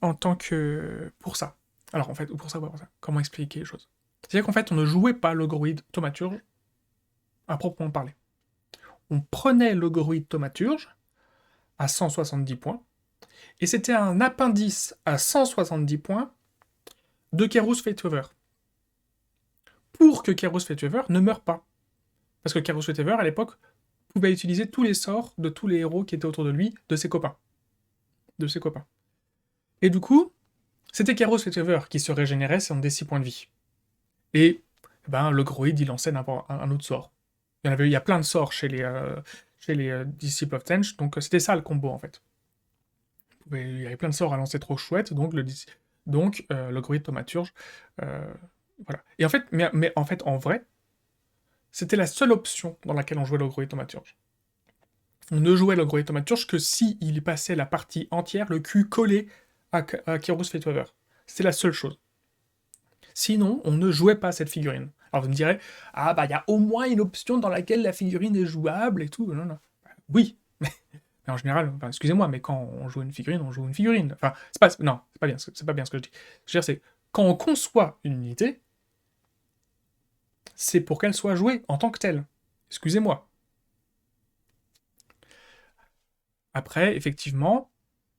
en tant que pour ça. Alors en fait, ou pour ça, comment expliquer les choses. C'est-à-dire qu'en fait, on ne jouait pas l'ogoroïde thaumaturge à proprement parler. On prenait l'ogoroïde thaumaturge à 170 points, et c'était un appendice à 170 points de Kerus Fateweaver. Pour que Kerus Fateweaver ne meure pas. Parce que Kerus Fateweaver, à l'époque, pouvait utiliser tous les sorts de tous les héros qui étaient autour de lui, de ses copains. Et du coup, c'était Kerus Fateweaver qui se régénérait des 6 points de vie. Et ben, le Groid, il lançait un autre sort. Il y a plein de sorts chez les Disciples of Tench, donc c'était ça le combo en fait. Il y avait plein de sorts à lancer trop chouettes, donc le Groid Thaumaturge. Voilà. Et en fait, mais en fait, en vrai, c'était la seule option dans laquelle on jouait le Groid Thaumaturge. On ne jouait le Groid Thaumaturge que si il passait la partie entière, le cul collé à Kerus Fateweaver. C'était la seule chose. Sinon, on ne jouait pas cette figurine. Alors vous me direz, ah bah il y a au moins une option dans laquelle la figurine est jouable et tout. Non, non. Oui, mais en général, enfin, excusez-moi, mais quand on joue une figurine, on joue une figurine. Enfin, non, c'est pas bien ce que je dis. Je veux dire, c'est quand on conçoit une unité, c'est pour qu'elle soit jouée en tant que telle. Excusez-moi. Après, effectivement,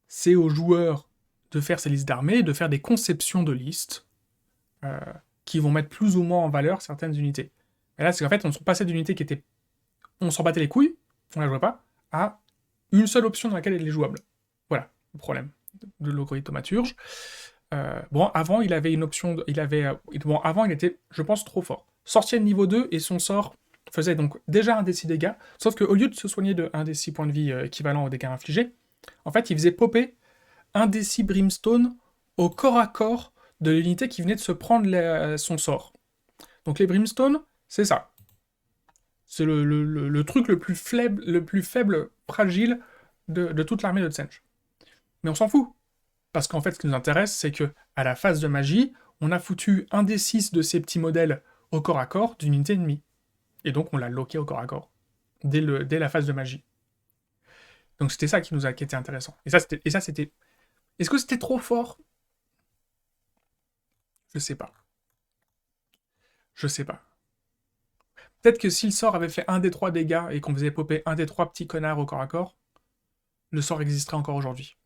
c'est aux joueurs de faire ces listes d'armées, de faire des conceptions de listes. Qui vont mettre plus ou moins en valeur certaines unités. Et là, c'est qu'en fait, on s'en passait d'unités qui étaient... On s'en battait les couilles, on la jouait pas, à une seule option dans laquelle elle est jouable. Voilà, le problème de l'algorithme thaumaturge. Bon, avant, il avait une option... Bon, avant, il était, je pense, trop fort. Sorcier de niveau 2, et son sort faisait donc déjà un des 6 dégâts, sauf qu'au lieu de se soigner de 1 des 6 points de vie équivalent aux dégâts infligés, en fait, il faisait popper un des 6 brimstone au corps à corps de l'unité qui venait de se prendre son sort. Donc les brimstones, c'est ça. C'est le truc le plus faible, fragile de toute l'armée de Tsench. Mais on s'en fout. Parce qu'en fait, ce qui nous intéresse, c'est que à la phase de magie, on a foutu un des 6 de ces petits modèles au corps à corps d'une unité ennemie. Et donc on l'a loqué au corps à corps. Dès la phase de magie. Donc c'était ça qui était intéressant. Et ça, c'était... Est-ce que c'était trop fort? Je sais pas. Je sais pas. Peut-être que si le sort avait fait un des 3 dégâts et qu'on faisait popper un des 3 petits connards au corps à corps, le sort existerait encore aujourd'hui.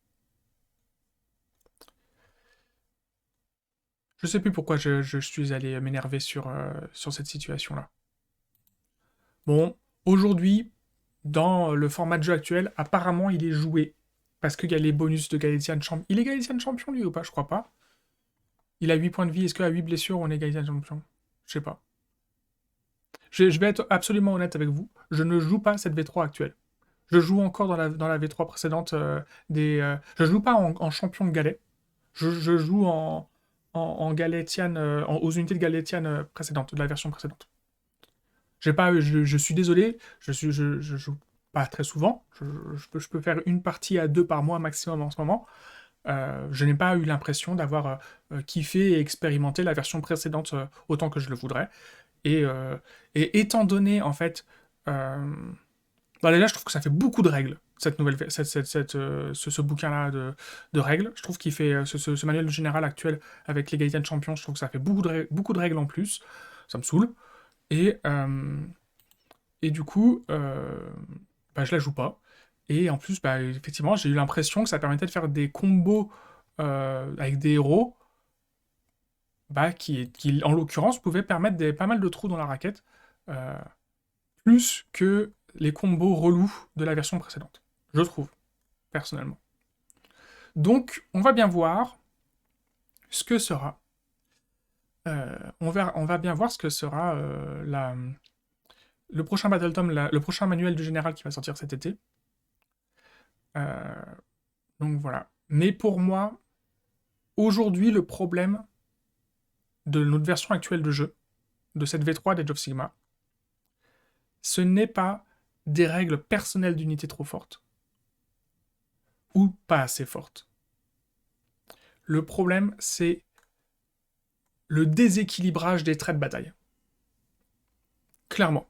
Je sais plus pourquoi je suis allé m'énerver sur cette situation-là. Bon, aujourd'hui, dans le format de jeu actuel, apparemment il est joué. Parce qu'il y a les bonus de Galician Champion. Il est Galician Champion lui ou pas? Je crois pas. Il a 8 points de vie. Est-ce qu'à 8 blessures on est Galician Champion? Je sais pas. Je vais être absolument honnête avec vous. Je ne joue pas cette V3 actuelle. Je joue encore dans la V3 précédente je joue pas en champion de galet. Je joue en Galétian, aux unités de Galétian précédentes, de la version précédente. Je suis désolé, je joue pas très souvent. Je peux faire une partie à 2 par mois maximum en ce moment. Je n'ai pas eu l'impression d'avoir kiffé et expérimenté la version précédente autant que je le voudrais. Et étant donné, en fait, Bah, déjà, je trouve que ça fait beaucoup de règles, ce bouquin-là de règles. Je trouve qu'il fait ce manuel général actuel avec l'égalité de champions. Je trouve que ça fait beaucoup de règles en plus. Ça me saoule. Et, euh, et du coup, bah, je la joue pas. Et en plus, bah, effectivement, j'ai eu l'impression que ça permettait de faire des combos avec des héros bah, qui, en l'occurrence, pouvaient permettre pas mal de trous dans la raquette. Euh, Plus que les combos relous de la version précédente. Je trouve, personnellement. Donc, on va bien voir ce que sera. On va bien voir ce que sera le prochain Battle Tome, le prochain manuel du général qui va sortir cet été. Euh, donc voilà. Mais pour moi, aujourd'hui, le problème de notre version actuelle de jeu, de cette V3 d'Age of Sigmar, ce n'est pas des règles personnelles d'unité trop fortes, ou pas assez fortes. Le problème, c'est le déséquilibrage des traits de bataille. Clairement.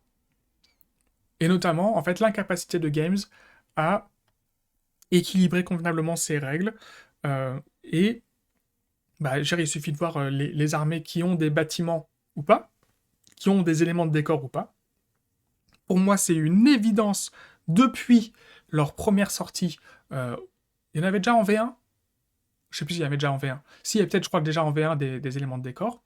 Et notamment, en fait, l'incapacité de Games à équilibrer convenablement ces règles. Et bah, il suffit de voir les armées qui ont des bâtiments ou pas, qui ont des éléments de décor ou pas. Pour moi, c'est une évidence depuis leur première sortie. Il y en avait déjà en V1. Je sais plus s'il y avait déjà en V1. Si, il y avait peut-être, je crois, déjà en V1 des éléments de décor.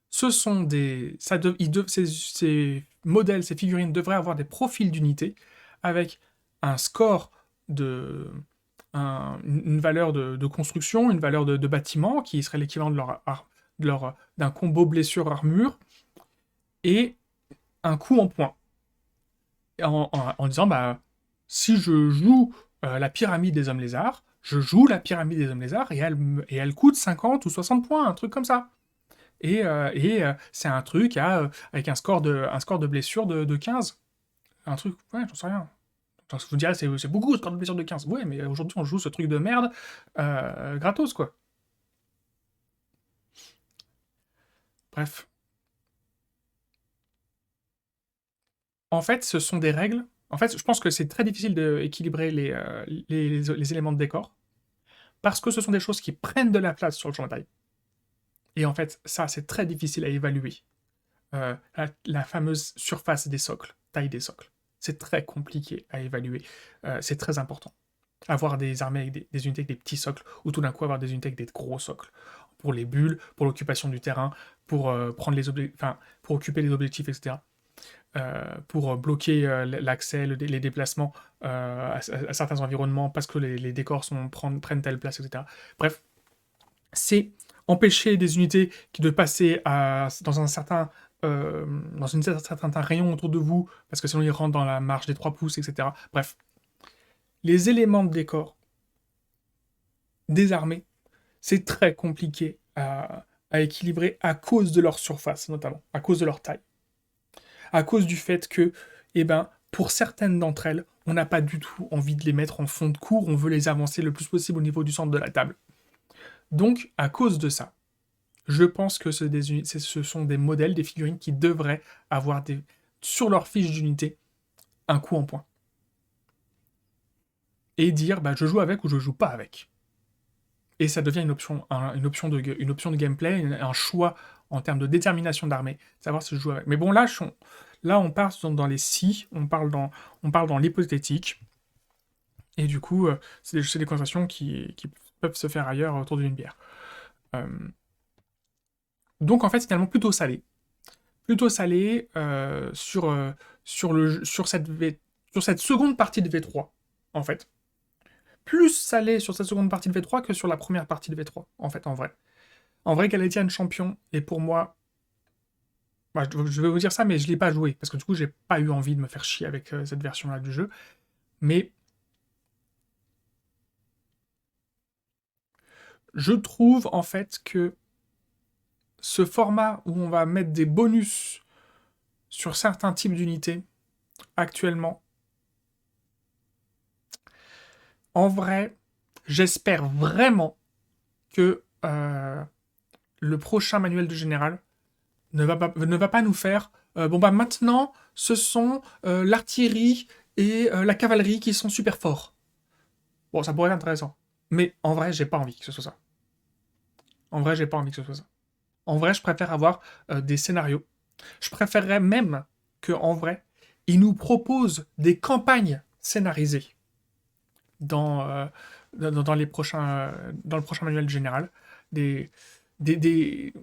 Ce sont des... ces modèles, ces figurines devraient avoir des profils d'unité avec un score de... une valeur de construction, une valeur de bâtiment qui serait l'équivalent d'un combo blessure-armure et un coup en points. En disant, bah, si je joue la pyramide des hommes lézards, je joue la pyramide des hommes lézards et elle coûte 50 ou 60 points, un truc comme ça. C'est un truc avec un score de blessure de 15. Un truc, ouais, j'en sais rien. Enfin, vous direz, c'est beaucoup, le score de blessure de 15. Ouais, mais aujourd'hui, on joue ce truc de merde gratos, quoi. Bref. En fait, ce sont des règles. En fait, je pense que c'est très difficile d'équilibrer les éléments de décor, parce que ce sont des choses qui prennent de la place sur le champ de bataille. Et en fait, ça, c'est très difficile à évaluer. La fameuse surface des socles, taille des socles. C'est très compliqué à évaluer. C'est très important. Avoir des armées avec des unités avec des petits socles, ou tout d'un coup avoir des unités avec des gros socles. Pour les bulles, pour l'occupation du terrain, pour pour occuper les objectifs, etc. Pour bloquer l'accès, les déplacements à certains environnements, parce que les décors prennent telle place, etc. Bref, c'est empêcher des unités de passer dans un certain rayon autour de vous, parce que sinon ils rentrent dans la marge des 3 pouces, etc. Bref, les éléments de décor des armées, c'est très compliqué à équilibrer à cause de leur surface, notamment, à cause de leur taille. À cause du fait que, pour certaines d'entre elles, on n'a pas du tout envie de les mettre en fond de cours, on veut les avancer le plus possible au niveau du centre de la table. Donc, à cause de ça, je pense que ce sont des modèles, des figurines qui devraient avoir sur leur fiche d'unité un coup en point. Et dire, bah, je joue avec ou je joue pas avec. Et ça devient une option de gameplay, un choix en termes de détermination d'armée, savoir si je joue avec. Mais bon, là, on part dans les si, on parle dans l'hypothétique, et du coup, c'est des conversations qui peuvent se faire ailleurs autour d'une bière. Euh, donc en fait, c'est finalement plutôt salé. Plutôt salé sur cette seconde partie de V3, en fait. Plus salé sur cette seconde partie de V3 que sur la première partie de V3, en fait, en vrai. En vrai, Galatian Champion est pour moi... Bah, je vais vous dire ça, mais je l'ai pas joué, parce que du coup, j'ai pas eu envie de me faire chier avec cette version-là du jeu. Mais je trouve, en fait, que ce format où on va mettre des bonus sur certains types d'unités, actuellement, en vrai, j'espère vraiment que le prochain manuel du général ne va pas nous faire bon bah maintenant ce sont l'artillerie et la cavalerie qui sont super forts. Bon, ça pourrait être intéressant. Mais en vrai, j'ai pas envie que ce soit ça. En vrai, j'ai pas envie que ce soit ça. En vrai, je préfère avoir des scénarios. Je préférerais même que, en vrai, ils nous proposent des campagnes scénarisées dans, dans les prochains, dans le prochain manuel général. Des, des, des,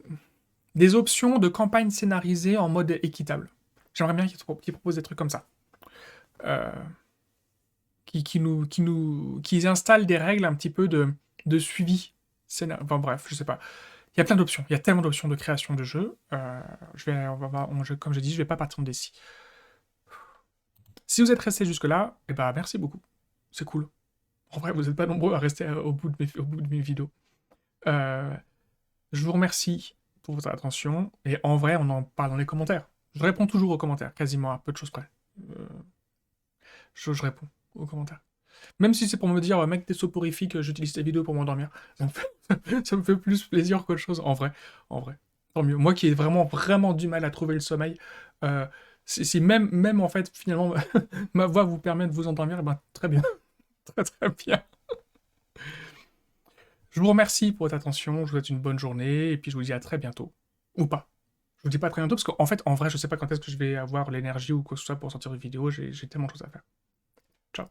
des options de campagne scénarisées en mode équitable. J'aimerais bien qu'ils proposent des trucs comme ça. Euh, qui installent des règles un petit peu de suivi. Enfin bref, je sais pas. Il y a plein d'options. Il y a tellement d'options de création de jeux. Comme j'ai dit, je vais pas partir d'ici. Si vous êtes resté jusque-là, eh ben, merci beaucoup. C'est cool. En vrai, vous n'êtes pas nombreux à rester au bout de mes vidéos. Euh, je vous remercie pour votre attention. Et en vrai, on en parle dans les commentaires. Je réponds toujours aux commentaires, quasiment à peu de choses près. Euh, je réponds aux commentaires. Même si c'est pour me dire, mec, t'es soporifique, j'utilise tes vidéos pour m'endormir. Ça me fait plus plaisir qu'autre chose, en vrai. En vrai. Tant mieux. Moi qui ai vraiment, vraiment du mal à trouver le sommeil, si même en fait, finalement, ma voix vous permet de vous endormir, eh ben, très bien. Très, très bien. Je vous remercie pour votre attention, je vous souhaite une bonne journée, et puis je vous dis à très bientôt. Ou pas. Je vous dis pas à très bientôt, parce qu'en fait, en vrai, je sais pas quand est-ce que je vais avoir l'énergie ou quoi que ce soit pour sortir une vidéo, j'ai tellement de choses à faire. Ciao.